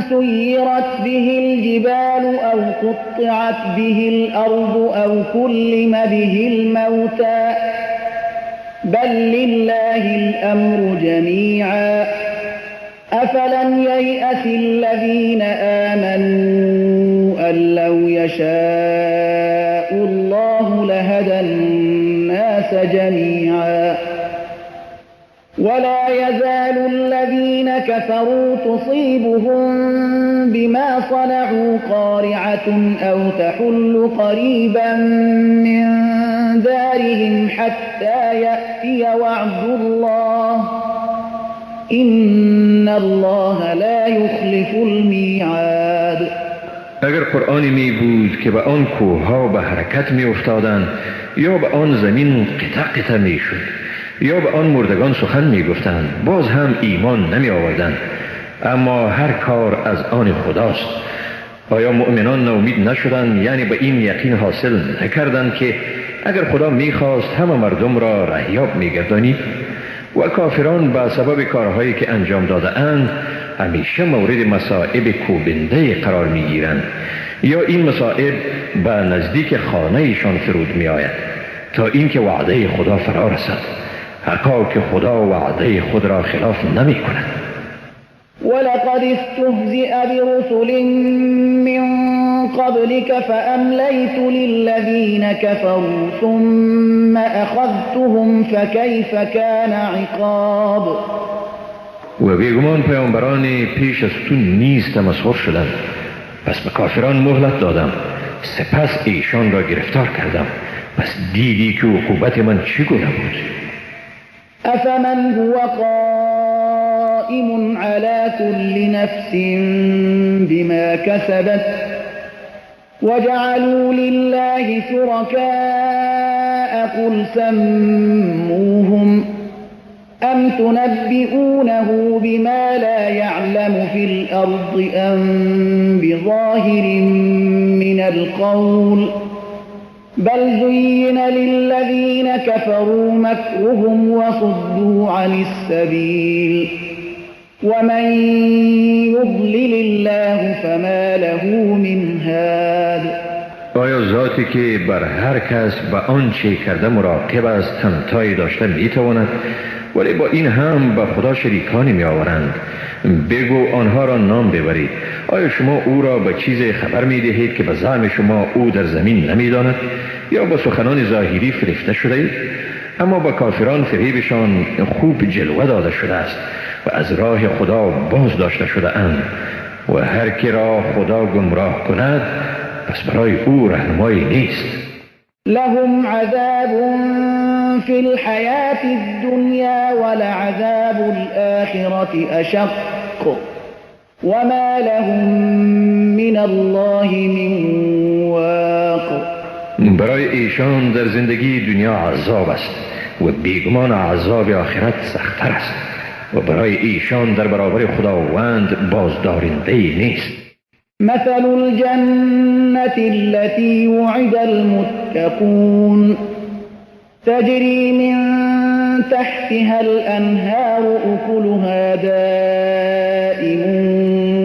سيرت به الجبال أو قطعت به الأرض أو كلم به الموتى بل لله الأمر جميعا أفلم ييأس الذين آمنوا أن لو يشاء الله لهدى الناس جميعا ولا يزال الذين كفروا تصيبهم بما صنعوا قارعة أو تحل قريبا من دارهم حتى يأتي وعد الله إن الله لا يخلف الميعاد. اگر قرآنی می بود که به آن کوهها به حرکت می افتادند یا به آن زمین قطع قطع می شد یا به آن مردگان سخن می گفتند باز هم ایمان نمی آوردند. اما هر کار از آن خداست. آیا مؤمنان ناامید نشدند؟ یعنی به این یقین حاصل نکردند که اگر خدا می خواست همه مردم را رهیاب می گردانید؟ و کافران به سبب کارهایی که انجام داده اند همیشه مورد مصائب کوبنده قرار می گیرند یا این مصائب به نزدیک خانه ایشان فرود می آید تا اینکه وعده خدا فرا رسد. حقا که خدا وعده خود را خلاف نمی کند. ولقد استهزئ برسل من قبلك فأمليت للذين كفروا ثم أخذتهم فكيف كان عقاب. و بیگمان پیامبران پیش از تو نیز تمسخر شدند پس به کافران مهلت دادم سپس ایشان را گرفتار کردم پس دیدی که عقوبت من چگونه بود. أفمن هو قائم على كل نفس بما كسبت وجعلوا لله شركاء قل سموهم أم تنبئونه بما لا يعلم في الأرض أم بظاهر من القول بل زين للذين كفروا مكرهم وصدوا عن السبيل ومن يضلل الله فما له من هاد. آیا ذات ذاتی که بر هر کس به آنچه کرده مراقب است همتایی داشته میتواند، ولی با این هم به خدا شریکانی می آورند. بگو آنها را نام ببرید. آیا شما او را به چیز خبر می دهید که به زعم شما او در زمین نمی داند یا با سخنان ظاهری فرشته شده اید؟ اما با کافران فریبشان خوب جلوه داده شده است و از راه خدا باز داشته شده اند و هر کی را خدا گمراه کند پس برای او رهنمایی نیست. لهم عذاب في الحياة الدنيا ولعذاب الآخرة أشق وما لهم من الله من واق. برای ایشان در زندگی دنیا عذاب است و بیگمان عذاب آخرت سخت‌تر است و برای ایشان در برابر خداوند بازدارنده نیست. مثل الجنة التي وعد المتقون تجري من تحتها الأنهار أكلها دائم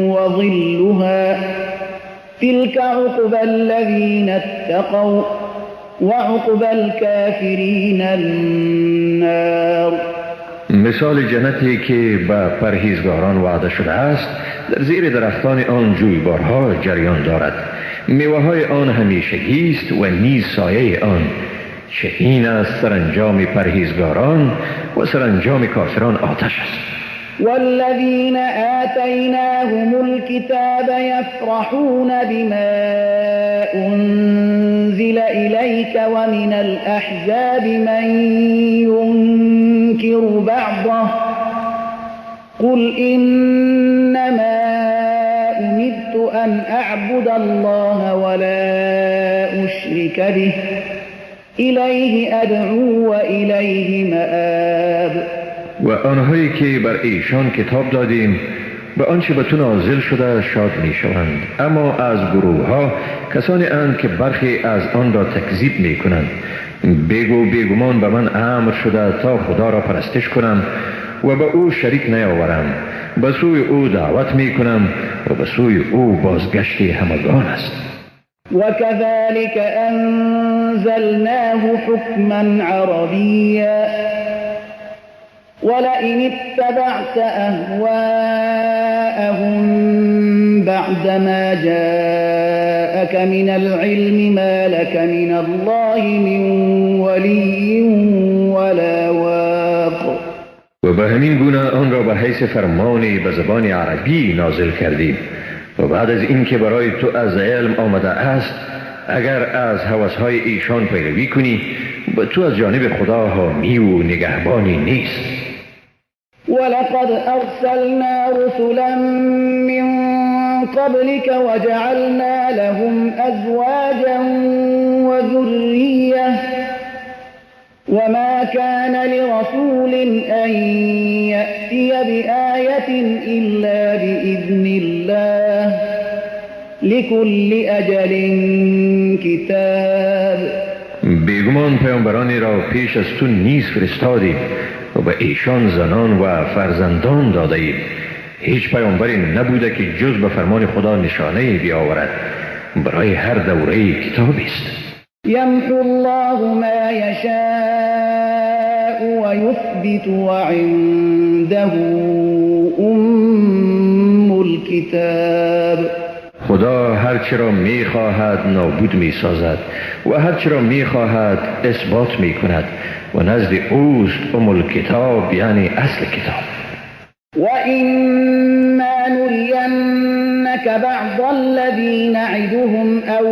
وظلها تلك عقبى الذين اتقوا وعقبى الكافرين النار. مثال جنتی که به پرهیزگاران وعده شده است در زیر درختان آن جویبارها جریان دارد، میوه‌های آن همیشگی است و نیز سایه آن. چه این است سرانجام پرهیزگاران و سرانجام کافران آتش است. والذين آتيناهم الكتاب يفرحون بما أنزل إليك ومن الأحزاب من ينكر بعضه قل إنما أمرت أن أعبد الله ولا أشرك به إليه أدعو وإليه مآب. و آنهایی که بر ایشان کتاب دادیم به آنچه به تو نازل شده شاد می شوند، اما از گروه ها کسانی اند که برخی از آن را تکذیب می کنند. بگو بیگمان به من امر شده تا خدا را پرستش کنم و به او شریک نیاورم. به سوی او دعوت می کنم و به سوی او بازگشت همگان است. وكذلك أنزلناه حكما عربيا ولئن اتبعت أهواءهم بعدما جاءك من العلم ما لك من الله من ولي ولا واق. و به همین گونه آن را به حیث فرمانی به زبان عربی نازل کردیم و بعد از این که برای تو از علم آمده است اگر از هوسهای ایشان پیروی کنی به تو از جانب خدا حامی و نگهبانی نیست. ولقد أرسلنا رسلا من قبلك وجعلنا لهم أزواجا وذرية وما كان لرسول أن يأتي بآية إلا بإذن الله لكل أجل كتاب. بیگمان پیامبرانی را پیش از تو نیز فرستادیم و به ایشان زنان و فرزندان داده ایم. هیچ پیامبری نبوده که جز به فرمان خدا نشانه بیاورد. برای هر دوره کتابی است. يمحو الله ما يشاء ويثبت وعنده الكتاب. خدا هرچی را می خواهد نابود می سازد و هرچی را می خواهد اثبات می کند و نزد اوست الکتاب یعنی اصل کتاب. وَإِمَّا نُرِيَنَّكَ بَعْضَ الَّذِي نَعِدُهُمْ أَوْ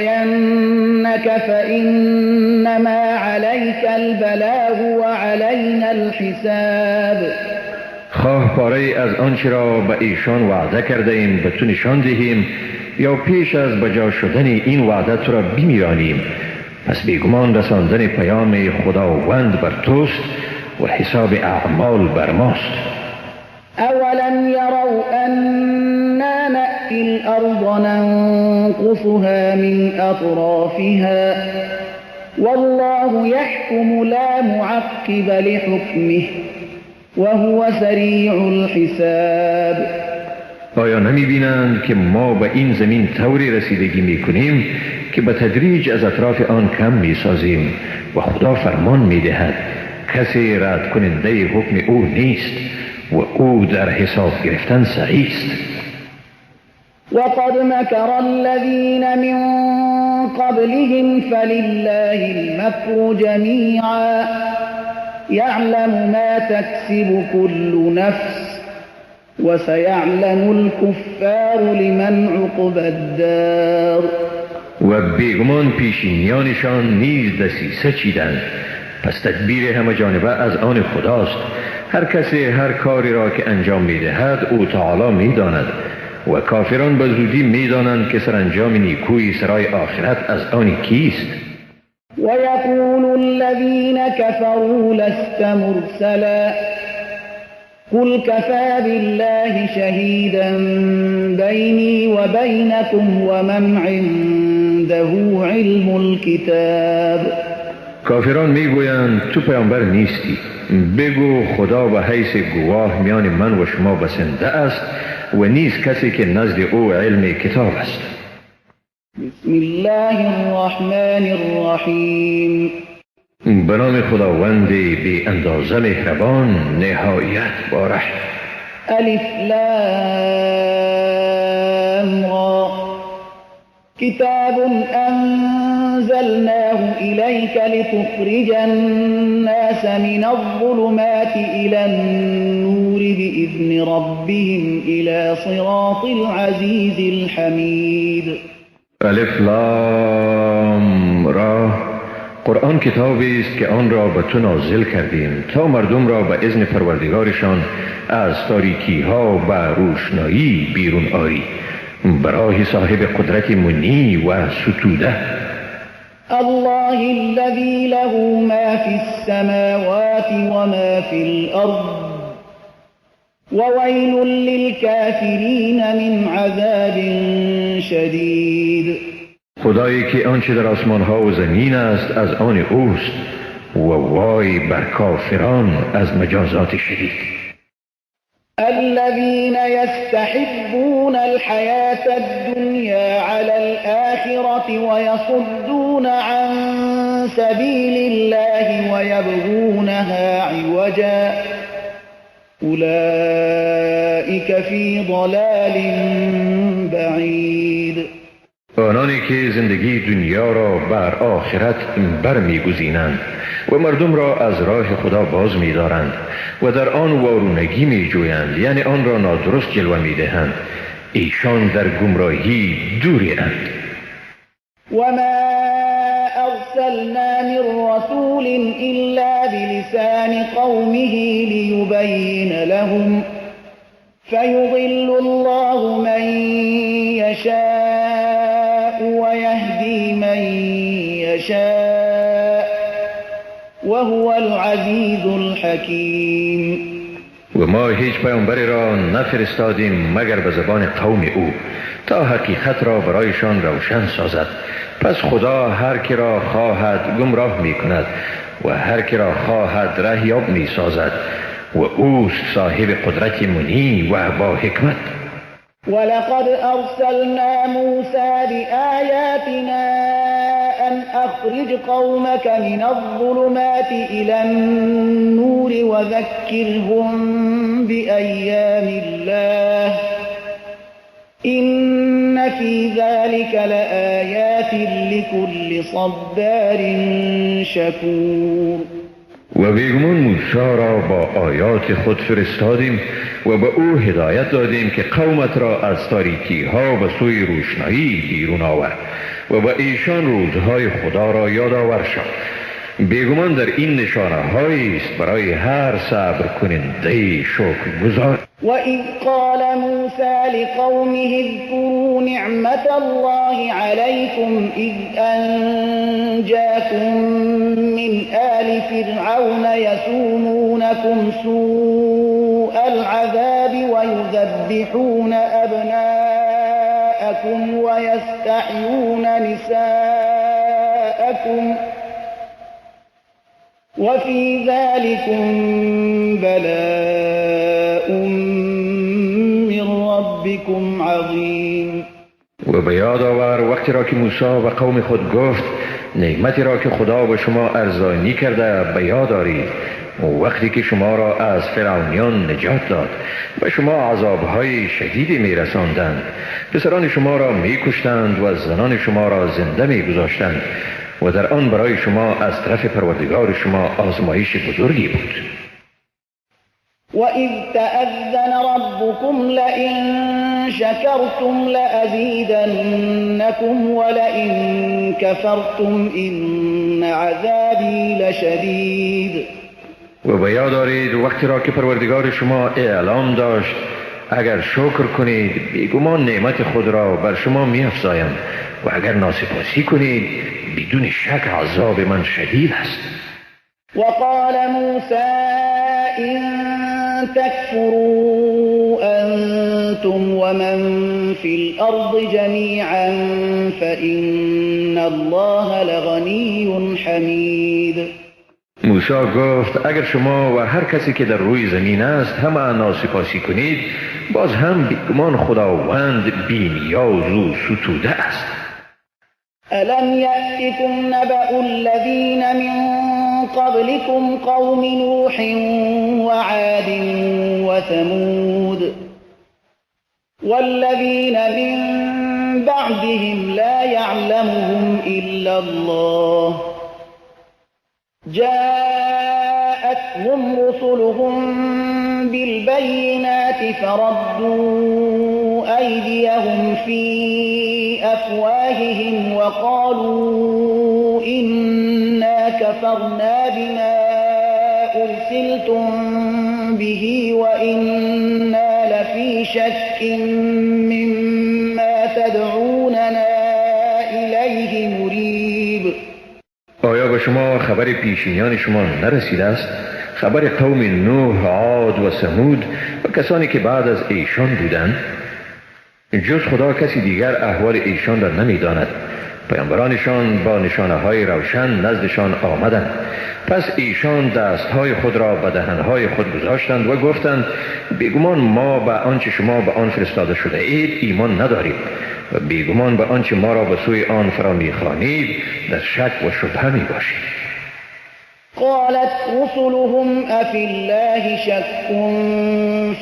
نَتَوَفَّيَنَّكَ فَإِنَّمَا عَلَيْكَ الْبَلَاغُ وَعَلَيْنَا الْحِسَابُ. خواه پاره از آنچه را به ایشان وعده کرده ایم به تو نشان دهیم یا پیش از بجا شدن این وعده تو را بمیرانیم، پس بیگمان رساندن پیام خداوند بر توست و حساب اعمال بر ماست. اولم يروا أنا نأتي الأرض ننقصها من أطرافها والله يحكم لا معقب لحكمه وهو سريع الحساب. آیا نمی بینند که ما به این زمین طوری رسیدگی می کنیم که به تدریج از اطراف آن کم می سازیم و خدا فرمان می دهد کسی رد کننده حکم او نیست و او در حساب گرفتن سعی است. وقد مكر الذين من قبلهم فلله المكر جميعا يعلم ما تكسب كل نفس وسيعلم الكفار لمن عقبى الدار. و بیگمان پیشینیانشان نیز دسیسه چیدند، پس تدبیر همه جانبه از آن خداست. هر کسی هر کاری را که انجام می دهد او تعالی می داند و کافران به زودی می دانند که سرانجام نیکوی سرای آخرت از آن کیست. ويقول الذين كفروا لست مرسلا قل كفى بالله شهيدا بيني وبينكم ومن عنده علم الكتاب. کافران میگویند تو پیامبر نیستی. بگو خدا به حیث گواه میان من و شما بسنده است و نیست کسی که نزد او علم کتاب است. بسم الله الرحمن الرحیم. به نام خداوند بی اندازه مهربان نهایت باره. الف لام را كتاب أنزلناه إليك لتخرج الناس من الظلمات إلى النور بإذن ربهم إلى صراط العزيز الحميد. الف لام را قرآن کتابی است که آن را به تو نازل کردیم تا مردم را به اذن پروردگارشان از تاریکی ها و روشنایی بیرون آری، برای صاحب قدرت منی و ستوده. الله الذي له ما في السماوات وما في الأرض وويل للكافرين من عذاب شدید. خدایی که آنچه در آسمان ها و زمین است از آن اوست و وای بر کافران از مجازات شدید. الذين يستحبون الحياة الدنيا على الآخرة ويصدون عن سبيل الله ويبغونها عوجا أولئك في ضلال بعید. آنانی که زندگی دنیا را بر آخرت برمیگزینند و مردم را از راه خدا باز می‌دارند و در آن وارونگی می‌جویند، یعنی آن را نادرست جلوه می‌دهند، ایشان در گمراهی دوری اند. وما أرسلنا من رسول إلا بلسان قومه ليبين لهم فيضل الله من يشاء ويهدي من يشاء وهو العزيز الحكيم. و ما هیچ پیامبری را نفرستادیم مگر به زبان قوم او تا حقیقت را برایشان روشن سازد. پس خدا هر کی را خواهد گمراه می کند و هر کی را خواهد رهیاب می سازد و اوست صاحب قدرت منی و با حکمت. ولقد أرسلنا موسى بآياتنا أن أخرج قومك من الظلمات إلى النور وذكرهم بأيام الله إن في ذلك لآيات لكل صبار شكور. و بیگمان موسی را با آیات خود فرستادیم و به او هدایت دادیم که قومت را از تاریکی ها به سوی روشنایی بیرون آورد و به ایشان روزهای خدا را یادآور شد. بیگمان در این نشانه هایی است برای هر صبر کننده شکرگزار. وَإِذْ قَالَ مُوسَى لِقَوْمِهِ اذْكُرُوا نِعْمَةَ اللَّهِ عَلَيْكُمْ إِذْ أَنْجَاكُمْ مِنْ آلِ فِرْعَوْنَ يَسُومُونَكُمْ سُوءَ الْعَذَابِ وَيُذَبِّحُونَ أَبْنَاءَكُمْ وَيَسْتَحْيُونَ نِسَاءَكُمْ وَفِي ذَلِكُمْ بَلَاءٌ من ربكم و به یاد آور وقتی را که موسی و قوم خود گفت نعمتی را که خدا به شما ارزانی کرده به یاد آرید، وقتی که شما را از فرعونیان نجات داد و شما عذابهای شدیدی می رساندند، پسران شما را می کشتند و زنان شما را زنده می گذاشتند و در آن برای شما از طرف پروردگار شما آزمایش بزرگی بود. وَإِذْ تَأَذَّنَ رَبُّكُمْ لَئِن شَكَرْتُمْ لَأَزِيدَنَّكُمْ وَلَئِن كَفَرْتُمْ إِنَّ عَذَابِي لَشَدِيدٌ. و به یاد آرید وقتی را که پروردگار شما اعلام داشت اگر شکر کنید بیگمان نعمت خود را بر شما می افزایم و اگر ناسپاسی کنید بدون شک عذاب من شدید است. وقال موسى إن تكفروا أنتم ومن في الأرض جميعا فإن الله لغني حمید. موسی گفت اگر شما و هر کسی که در روی زمین است همه ناسپاسی کنید باز هم بیگمان خداوند بی‌نیاز و ستوده است. ألم يأتكم نبأ الذين من قبلكم قوم نوح وعاد وثمود والذين من بعدهم لا يعلمهم إلا الله جاءتهم رسلهم بالبينات فردوا أيديهم في أفواههم وقالوا إنا كفرنا بما أرسلتم به وإنا لفي شك مما تدعوننا إليه مريب. آیا به شما خبر پیشینیان شما نرسیده است؟ خبر قوم نوح، عاد و ثمود و کسانی که بعد از ایشان بودند؟ جز خدا کسی دیگر احوال ایشان را نمی‌داند. پیامبرانشان با نشانه‌های روشن نزدشان آمدند، پس ایشان دستهای خود را به دهنهای خود گذاشتند و گفتند بیگمان ما به آنچه شما به آن فرستاده شده اید ایمان نداریم و بیگمان به آنچه ما را به سوی آن فرا می‌خوانید در شک و شبهه می‌باشید. قالت رسلهم أفي الله شك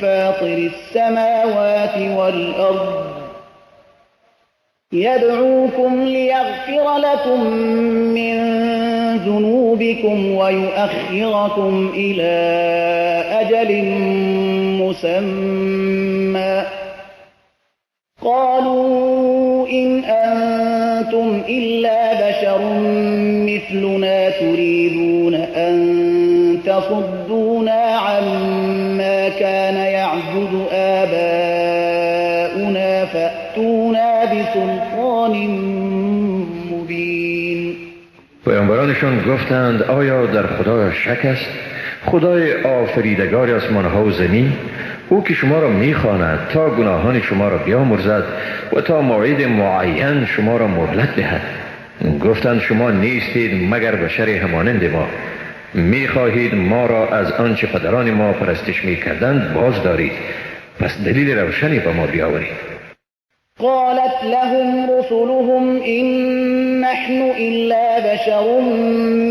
فاطر السماوات والأرض يدعوكم ليغفر لكم من ذنوبكم ويؤخركم إلى أجل مسمى قالوا إن أنتم إلا بشر مثلنا تريدون أن تصدونا عما كان يعبد آباؤنا فأتونا بسلطان مبين. پیامبرانشان گفتند آیا در خدا شک است؟ خدای آفریدگار آسمان‌ها و زمین، او که شما را می‌خواند تا گناهان شما را بیامرزد و تا موعد معین شما را مهلت دهد. گفتند شما نیستید مگر بشر همانند ما، می‌خواهید ما را از آنچه پدران ما پرستش می‌کردند باز دارید، پس دلیل روشنی به ما بیاورید. قالت لهم رسلهم إن نحن إلا بشر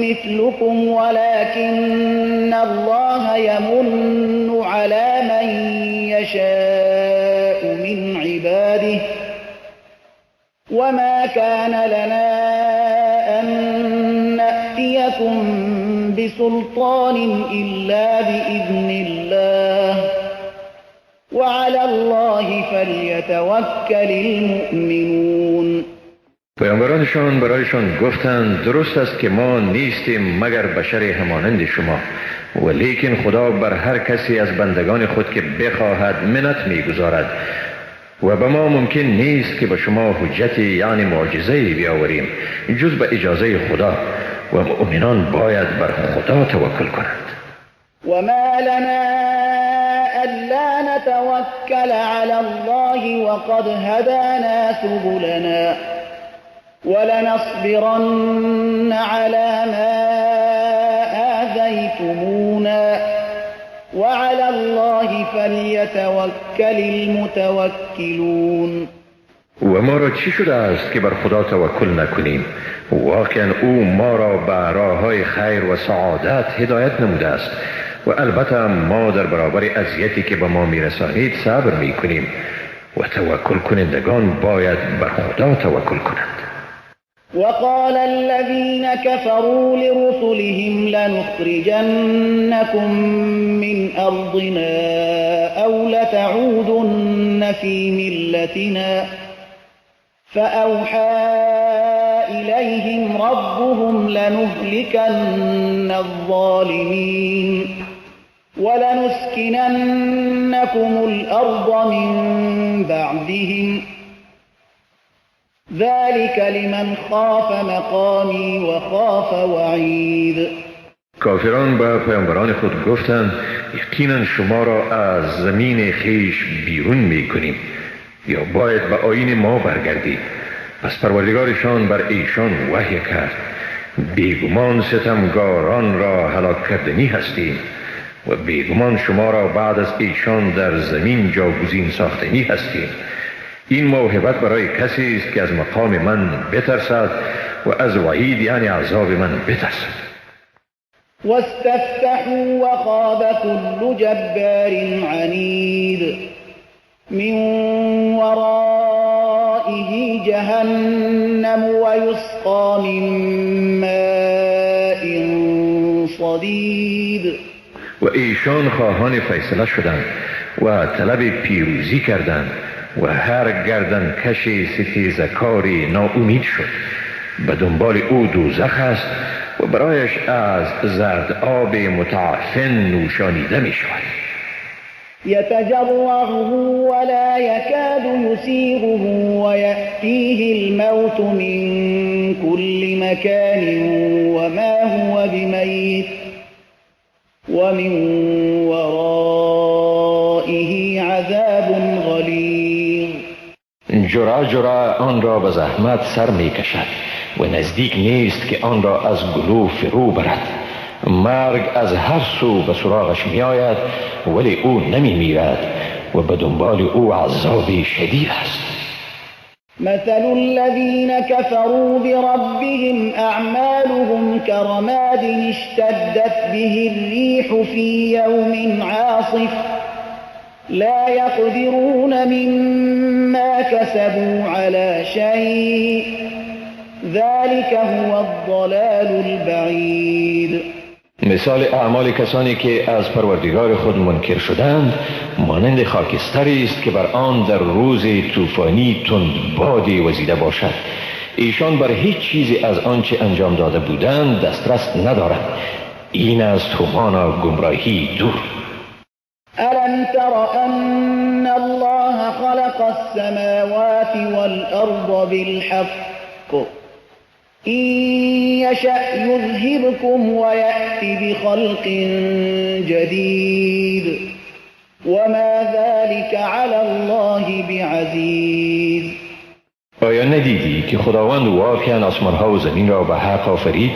مثلكم ولكن الله يمن على من يشاء من عباده وما كان لنا أن نأتيكم بسلطان إلا بإذن الله وعلى الله فلیتوکل المؤمنون. پیامبرانشان برایشان گفتند درست است که ما نیستیم مگر بشر همانند شما، ولیکن خدا بر هر کسی از بندگان خود که بخواهد منت میگذارد و به ما ممکن نیست که به شما حجتی یعنی معجزه‌ای بیاوریم جز به اجازه خدا و مؤمنان باید بر خدا توکل کنند. وما لنا ألا نتوكل على الله وقد هدانا سبلنا ولنصبرن على ما آذيتمونا وعلى الله فليتوكل المتوكلون. و ما را چی شده است که بر خدا توکل نکنیم؟ واقعا او ما را به راههای خیر و سعادت هدایت نموده است و البته ما در برابر اذیتی که به ما میرسانید صبر میکنیم و توکل کنندگان باید بر خدا توکل کنند. وقال الذين كفروا لرسلهم لنخرجنكم من أرضنا أو لتعودن في ملتنا فأوحى إليهم ربهم لنهلكن الظالمين ولنسكننكم الأرض من بعدهم ذلك لمن خاف مقامی و خاف وعید. کافران به پیامبران خود گفتند یقینا شما را از زمین خیش بیرون می کنیم یا باید به آیین ما برگردید. پس پروردگارشان بر ایشان وحی کرد بیگمان ستمگاران را هلاک کردنی هستیم و بیگمان شما را بعد از ایشان در زمین جاگزین ساختنی هستیم. این موهبت برای کسی است که از مقام من بترسد و از وعید یعنی عذاب من بترسد. واستفتحوا وخاب كل جبار عنید من ورائه جهنم ويسقى من ماء صدید. و ایشان خواهان فیصله شدند و طلب پیروزی کردند و هر گردن کشی ستیزکاری ناامید شد. به دنبال او دوزخ است و برایش از زرد آب متعفن نوشانیده می شود. يتجرعه ولا يكاد يسيغه ويأتيه الموت من كل مكان وما هو بميت ومن ورائه عذاب غلیظ. جرعه جرعه آن را به زحمت سر می کشد و نزدیک نیست که آن را از گلو فرو برد. مرگ از هر سو به سراغش می آید ولی او نمی میرد و به دنبال او عذابی شدید است. مثل الذين كفروا بربهم أعمالهم كرماد اشتدت به الريح في يوم عاصف لا يقدرون مما كسبوا على شيء ذلك هو الضلال البعید. مثال اعمال کسانی که از پروردگار خود منکر شدند مانند خاکستری است که بر آن در روز طوفانی تند بادی وزیده باشد. ایشان بر هیچ چیزی از آنچه انجام داده بودند دسترس ندارند. این است همانا گمراهی دور. ألم تر أن الله خلق السماوات والأرض بالحق إن يشأ يذهبكم ويأتي بخلق جديد وما ذلك على الله بعزيز. آیا ندیدی که خداوند واقعا آسمان‌ها و زمین را به حق آفرید؟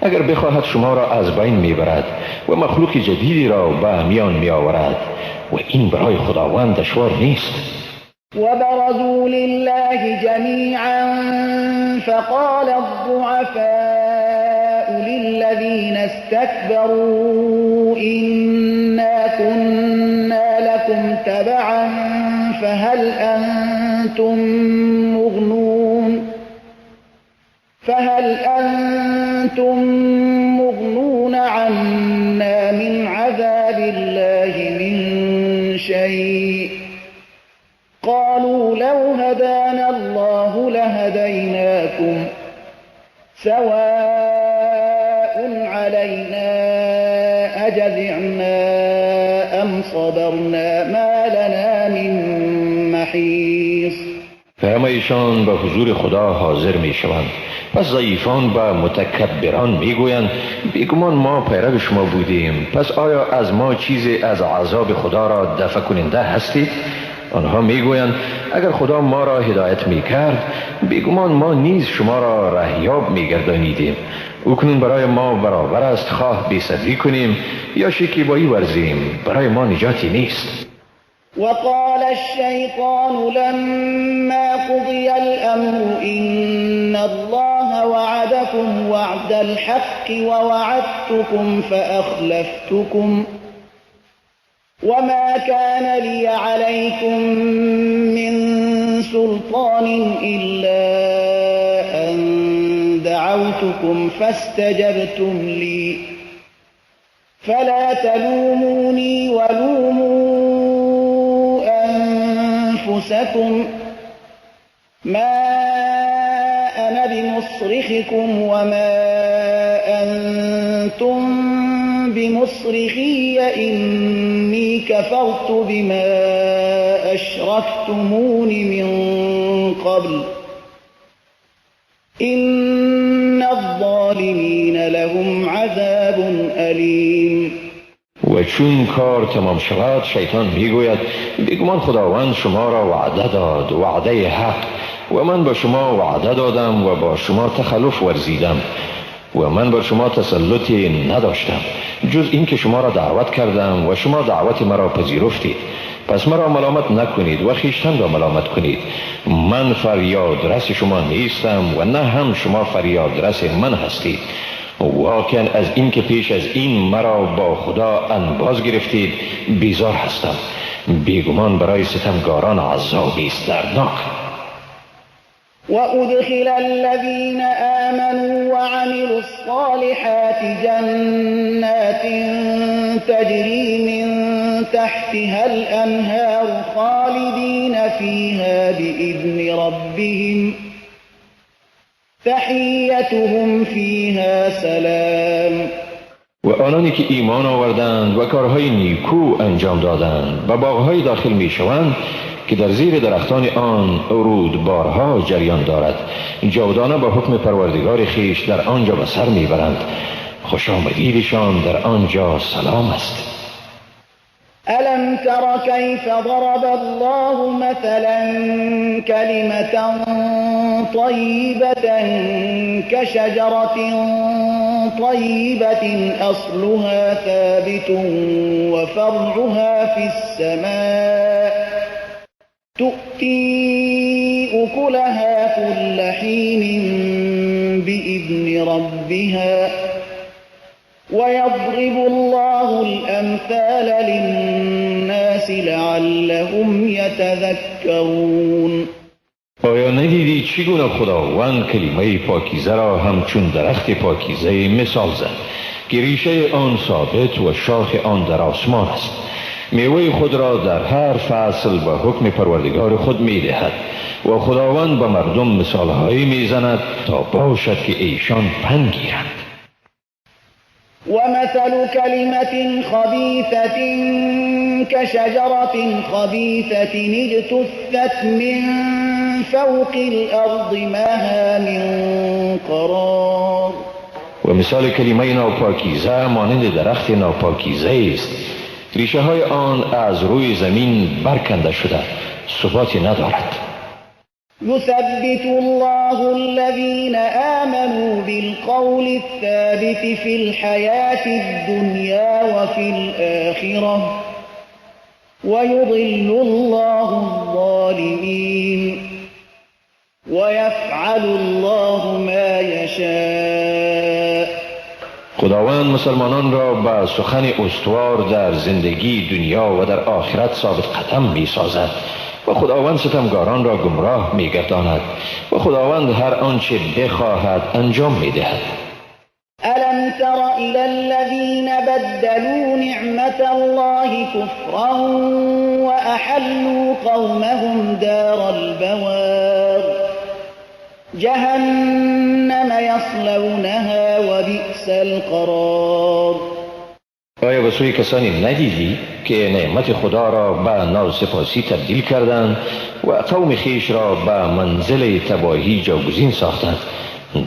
اگر بخواهد شما را از بین میبرد و مخلوق جدیدی را به میان میآورد و این برای خداوند دشوار نیست. وبرزوا لله جميعا فقال الضعفاء للذين استكبروا إنا كنا لكم تبعا فهل أنتم مغنون عنا من عذاب الله من شيء قالوا لو هدانا الله لهديناكم سواء علينا أجزعنا أم صبرنا ما لنا من محيص. همه ایشان به حضور خدا حاضر می شوند. پس ضعیفان به متکبران می گویند بیگمان ما پیرو شما بودیم، پس آیا از ما چیزی از عذاب خدا را دفع کننده هستید؟ آنها می گویند اگر خدا ما را هدایت می کرد بیگمان ما نیز شما را رهیاب می گردانیدیم. اکنون برای ما برابر است خواه بی‌صبری کنیم یا شکیبایی ورزیم، برای ما نجاتی نیست. وقال الشيطان لما قضي الأمر إن الله وعدكم وعد الحق ووعدتكم فأخلفتكم وما كان لي عليكم من سلطان إلا أن دعوتكم فاستجبتم لي فلا تلوموني ولوموا أنفسكم ما أنا بمصرخكم وما أنتم بمصرخي إني كفرت بما أشركتمون من قبل إن الظالمين لهم عذاب أليم. و چون کار تمام شود شیطان میگوید بیگمان خداوند شما را وعده داد، وعده حق، و من با شما وعده دادم و با شما تخلف ورزیدم و من بر شما تسلطی نداشتم جز این که شما را دعوت کردم و شما دعوت مرا پذیرفتید. پس مرا ملامت نکنید و خویشتن را ملامت کنید. من فریاد رس شما نیستم و نه هم شما فریاد رس من هستید. واقعا از این که پیش از این مرا با خدا انباز گرفتید بیزار هستم. بیگمان برای ستمگاران عذابی است دردناک. وأدخل الذين آمنوا وعملوا الصالحات جنات تجري من تحتها الأنهار خالدين فيها بإذن ربهم تحيتهم فيها سلام. و آنانی که ایمان آوردند و کارهای نیکو انجام دادند و باغهای داخل می شوند که در زیر درختان آن رودبارها جریان دارد، جاودانه با حکم پروردگار خیش در آنجا به سر میبرند. خوش آمدیدشان در آنجا سلام است. ألم تر كيف ضرب الله مثلا كلمة طيبة كشجرة طيبة أصلها ثابت وفرعها في السماء تؤتي أكلها كل حين بإذن ربها ويضرب الله الأمثال للناس لعلهم يتذكرون. آیا ندیدی چگونه خداوند کلمه پاکیزه را همچون درخت پاکیزه مثال زد که ریشه آن ثابت و شاخ آن در آسمان است. میوه خود را در هر فصل به حکم پروردگار خود میدهد و خداوند به مردم مثالهایی میزند تا باشد که ایشان پند گیرند. ومثل كلمة خبيثة كشجرة خبيثة اجتثت من فوق الأرض ما من قرار. و مثال کلمه ناپاکیزه مانند درخت ناپاکیزه است، ریشه های آن از روی زمین برکنده شده، ثباتی ندارد. يثبت الله الذين آمنوا بالقول الثابت في الحياة الدنيا وفي الآخرة ويضل الله الظالمين ويفعل الله ما يشاء. خداوند مسلمانان را به سخن استوار در زندگی دنیا و در آخرت ثابت قدم می سازد و خداوند ستمگاران را گمراه می گرداند و خداوند هر آنچه بخواهد انجام می دهد. ألم تر إلى الذين بدلوا نعمة الله كفرا وأحلوا قومهم دار البوار جهنم يصلونها وبئس القرار. آیا به سوی کسانی ندیدی که نعمت خدا را به ناسپاسی تبدیل کردند و قوم خیش را به منزل تباهی جاگزین ساختند؟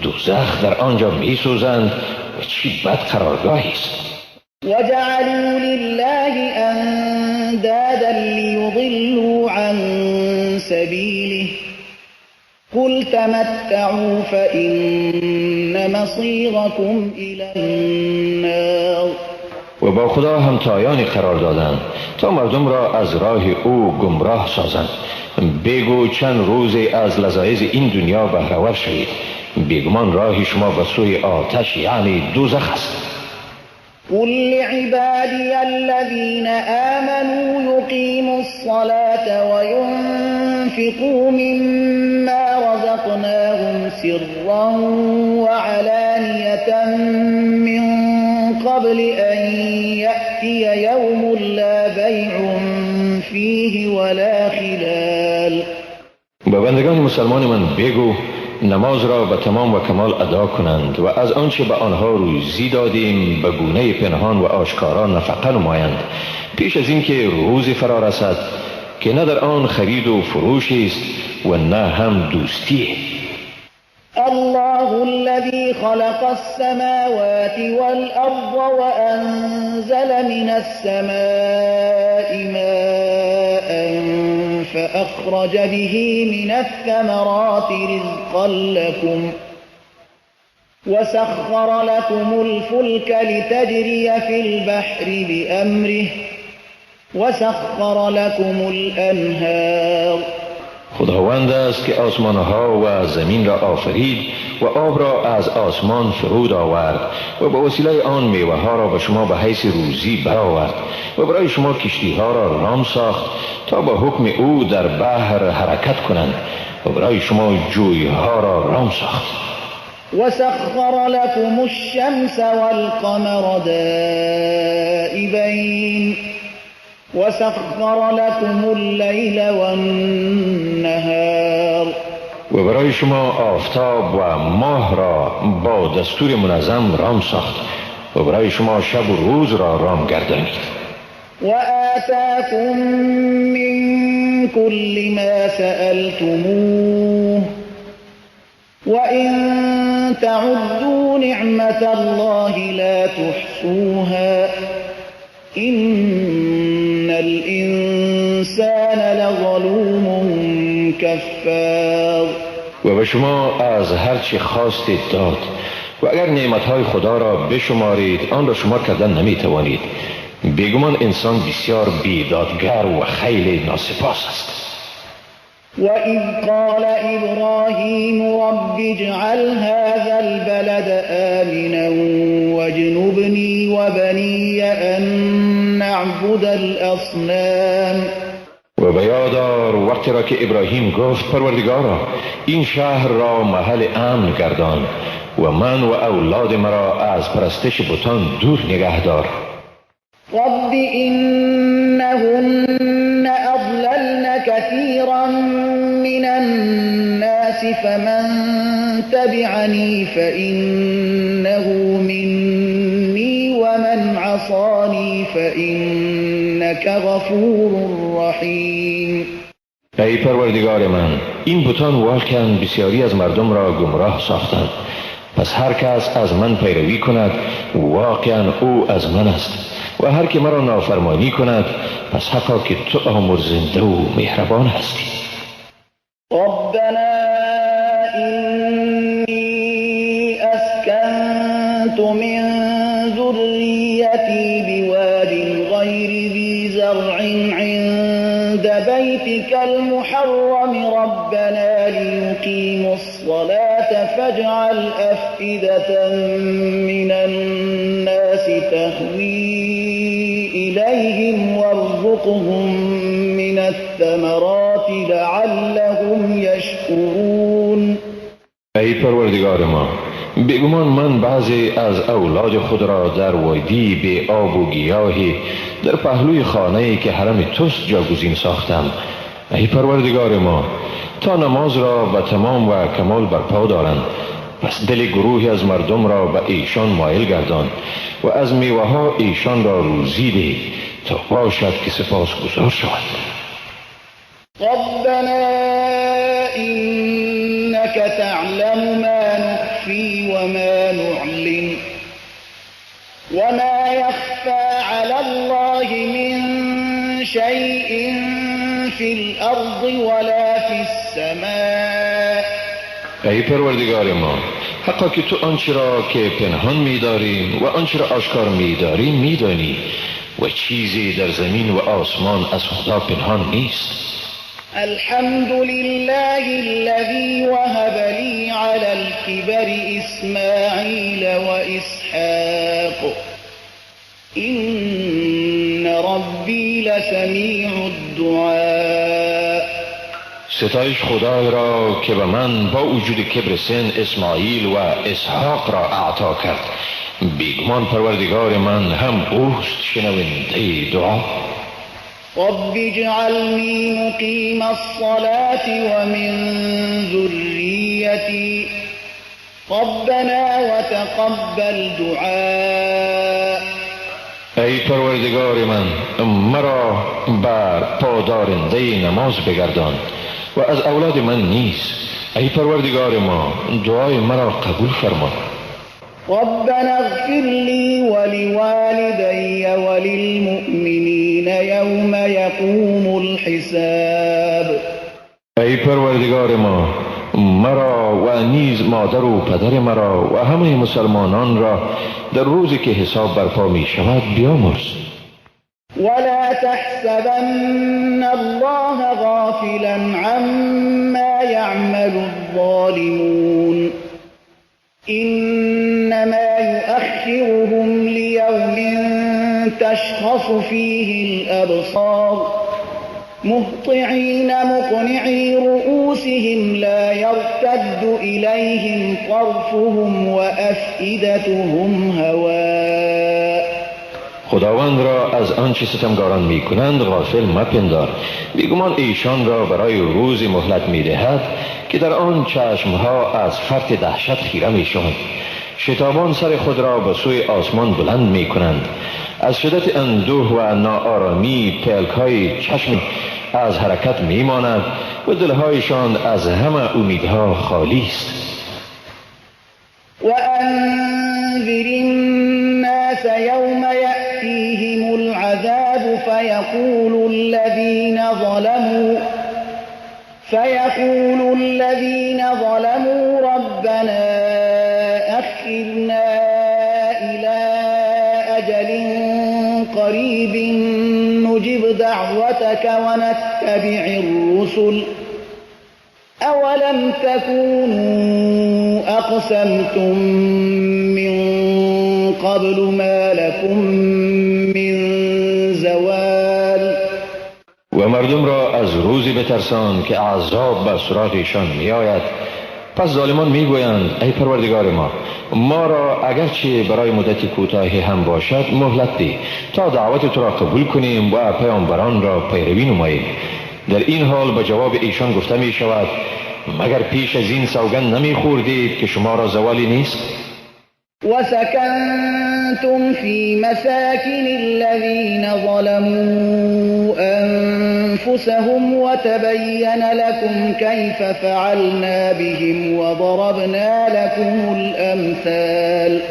دوزخ در آنجا می سوزند و چی بد قرارگاهی است. وجعلوا لله أندادا ليضلوا عن سبيله قل تمتعوا فإن مصيركم إلى النار. و با خدا همتایانی قرار دادند تا مردم را از راه او گمراه سازند. بگو چند روزی از لذایذ این دنیا بهره‌ور شوید. بیگمان راه شما به سوی آتش یعنی دوزخ است. قل لعبادي الذين آمنوا يقيموا الصلاة وينفقوا مما رزقناهم سرا وعلانية من قبل أن يأتي يوم لا بيع فيه ولا خلال. به بندگان مسلمان من بگو نماز را به تمام و کمال ادا کنند و از آنچه به آنها روزی دادیم به گونه پنهان و آشکارا نفقه نمایند پیش از اینکه روزی فرا رسد که نه در آن خرید و فروشی است و نه هم دوستی. الله الذي خلق السماوات والأرض وأنزل من السماء ماء فأخرج به من الثمرات رزقا لكم وسخر لكم الفلك لتجري في البحر بأمره وسخر لكم الأنهار. خداوند است که آسمانها و زمین را آفرید و آب را از آسمان فرود آورد و به وسیله آن میوه ها را به شما به حیث روزی برآورد و برای شما کشتی ها را رام ساخت تا با حکم او در بحر حرکت کنند و برای شما جوی ها را رام ساخت. وسخر لكم الشمس والقمر دائبين وسخر لكم الليل والنهار. و برای شما آفتاب و ماه را با دستور منظم رام ساخت و برای شما شب و روز را رام گردانید. وآتاكم من كل ما سألتموه وإن تعدوا نعمة الله لا تحصوها إن الإنسان لظلوم كفار. و به شما از هر چی خواستید داد و اگر نعمتهای خدا را بشمارید آن را شما کردن نمی توانید. بیگمان انسان بسیار بیدادگر و خیلی ناسپاس است. وَإِذْ قَالَ إِبْرَاهِيمُ رَبِّ اجْعَلْ هَذَا الْبَلَدَ آمِنًا وَاجْنُبْنِي وَبَنِيَّ أَن نَّعْبُدَ الْأَصْنَامَ. و به یاد دار وقتی را که ابراهیم گفت پروردگارا این شهر را محل امن گردان و من و اولاد مرا از پرستش بتان دور نگه دار. رب إنهن أضللن كثيرا من الناس فمن تبعني فإنه مني ومن عصاني فإنك غفور رحيم. ای پروردگار من این بتان واقعا بسیاری از مردم را گمراه ساختند، پس هر کس از من پیروی کند واقعا او از من است و هر که مرا نافرمانی کند پس حقا که تو آمرزنده و مهربان هستی. ربنا إني أسكنت من ذريتي بواد غير ذي زرع عند بيتك المحرم ربنا ليقيموا الصلاة فاجعل أفئدة من الناس تهوي إليهم وارزقهم من الثمرات لعلهم يشكرون. ای پروردگار ما بیگمان من بعضی از اولاد خود را در وادی به آب و گیاهی در پهلوی خانه‌ای که حرم توست جاگزین ساختم. ای پروردگار ما تا نماز را به تمام و کمال برپا دارند پس دل گروهی از مردم را به ایشان مایل گردان و از میوه ها ایشان را روزی ده تا باشد که سپاس گزار شود. ربنا إنك تعلم ما نخفي وما نعلن وما يخفى على الله من شيء في الأرض ولا في السماء ای پروردگار ما، حقا که تو آنچه را که پنهان می‌داریم و آنچه را آشکار می‌داریم می‌دانی و چیزی در زمین و آسمان از خدا پنهان نیست. الحمد لله الذي وهب لي على الكبر إسماعيل وإسحاق إن ربي لسميع الدعاء. ستایش خدای را که به من با وجود کبر سن اسماعیل و اسحاق را اعطا کرد. بیگمان پروردگار من هم اوست شنونده دعا. رب اجعلني مقيم الصلاة ومن ذريتي ربنا وتقبل دعاء. ای پروردگار من، مرا بر پادارنده نماز بگردان و از اولاد من نیز ای پروردگار ما دعای مرا قبول فرما. ربنا اغفر لي ولوالدي وللمؤمنين يوم يقوم الحساب. ای پروردگار ما، مرا و نیز مادر و پدر مرا و همه مسلمانان را در روزی که حساب برپا می شود بیامرز. ولا تحسبن الله غافلا عما يعمل الظالمون إنما يؤخرهم ليوم تشخص فيه الأبصار مهطعين مقنعي رؤوسهم لا يرتد إليهم طرفهم وأفئدتهم هواء. خداوند را از آنچه ستمگاران می کنند غافل مپندار. بیگمان ایشان را برای روزی مهلت می دهد که در آن چشمها از فرط دهشت خیره می شوند. شتابان سر خود را به سوی آسمان بلند می کنند. از شدت اندوه و ناآرامی پلک‌های چشم از حرکت می ماند و دلهایشان از همه امیدها خالی است. وأنذر الناس يوم يأتيهم العذاب فيقول الذين ظلموا ربنا أخرنا إلى أجل قريب نجب دعوتك ونتبع الرسل أولم تكونوا أقسمتم من قبل ما لكم من زوال. و مردم را از روزی بترسان که عذاب به سراغشان می آید. پس ظالمان می گویند ای پروردگار ما را اگرچه برای مدتی کوتاهی هم باشد مهلت ده تا دعوت تو را قبول کنیم و پیامبران را پیروی نماییم. در این حال به جواب ایشان گفته می شود مگر پیش از این سوگند نمی خوردید که شما را زوالی نیست؟ وسكنتم في مساكن الذين ظلموا أنفسهم وتبين لكم كيف فعلنا بهم وضربنا لكم الأمثال.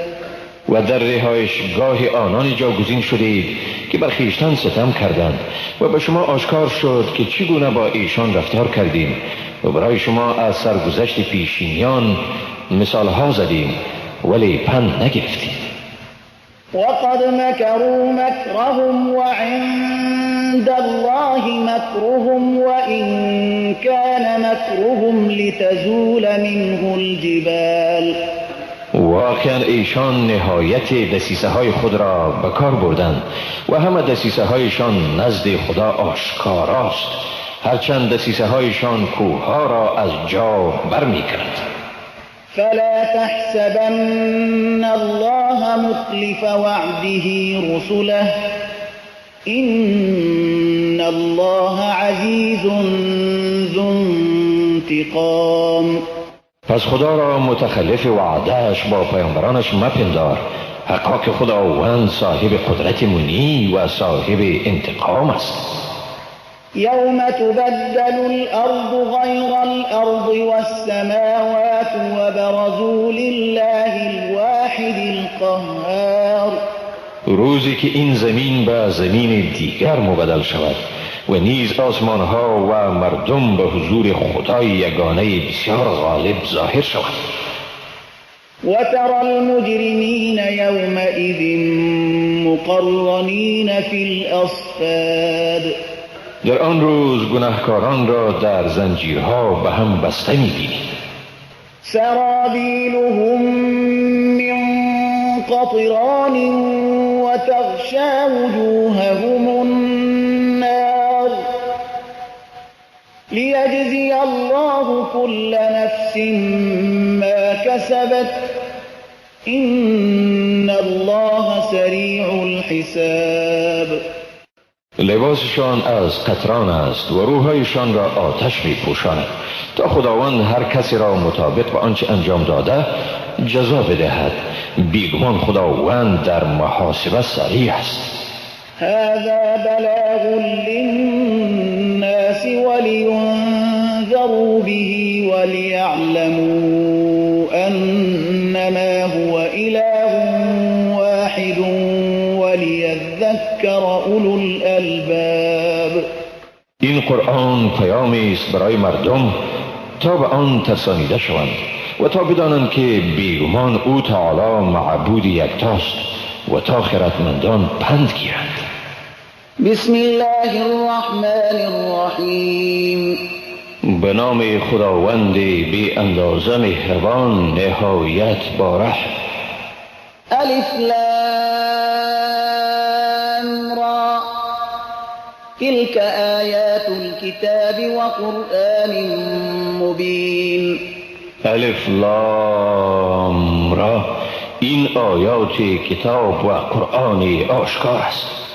و در رهایشگاه آنان جاگزین شدید که بر خویشتن ستم کردند و به شما آشکار شد که چگونه با ایشان رفتار کردیم و برای شما از سرگذشت پیشینیان مثال ها زدیم ولی پند نگرفتید. وقد مكروا مكرهم وعند الله مكرهم وإن كان مكرهم لتزول منه الجبال. واقعا ایشان نهایت دسیسه های خود را به کار بردند و همه دسیسه هایشان نزد خدا آشکاراست، هرچند دسیسه هایشان کوه ها را از جا برمی کرد. فلا تحسبن الله مخلف وعده رسله إن الله عزيز ذو انتقام. پس خدا را متخلف وعدهش با پیامبرانش مپندار، حقا که خداوند صاحب قدرت منی و صاحب انتقام است. يوم تبدل الأرض غير الأرض والسماوات وبرزوا لله الواحد القهار. روزی که این زمین به زمین دیگر مبدل شود و نیز آسمان ها و مردم به حضور خدای یگانه بسیار غالب ظاهر شوند. وترى المجرمين يومئذ مقرنين في الأصفاد در آن روز گناهکاران را در زنجیرها به هم بسته می‌بینی. سرابيلهم من قطران وتغشى وجوههم النار ليجزي الله كل نفس ما كسبت إن الله سريع الحساب. لباسشان از قطران است و روحایشان را آتش می پوشاند تا خداوند هر کسی را مطابق به آنچه انجام داده جزا بدهد. بیگمان خداوند در محاسبه سریع است. هذا بلاغ للناس ولينذروا به وليعلموا أنما هو إله واحد وليذكر أولو الألباب. این قرآن پیامی است برای مردم تا به آن ترسانیده شوند و تا بدانند که بیگمان او تعالی معبود یکتاست و تا خردمندان پند گیرند. بسم الله الرحمن الرحیم. به نام خداوند بی اندازه مهربان نهایت بارح. الف لام را تلك آیات الكتاب وقرآن مبین. الف لام را این آیات کتاب و قرآن آشکار است.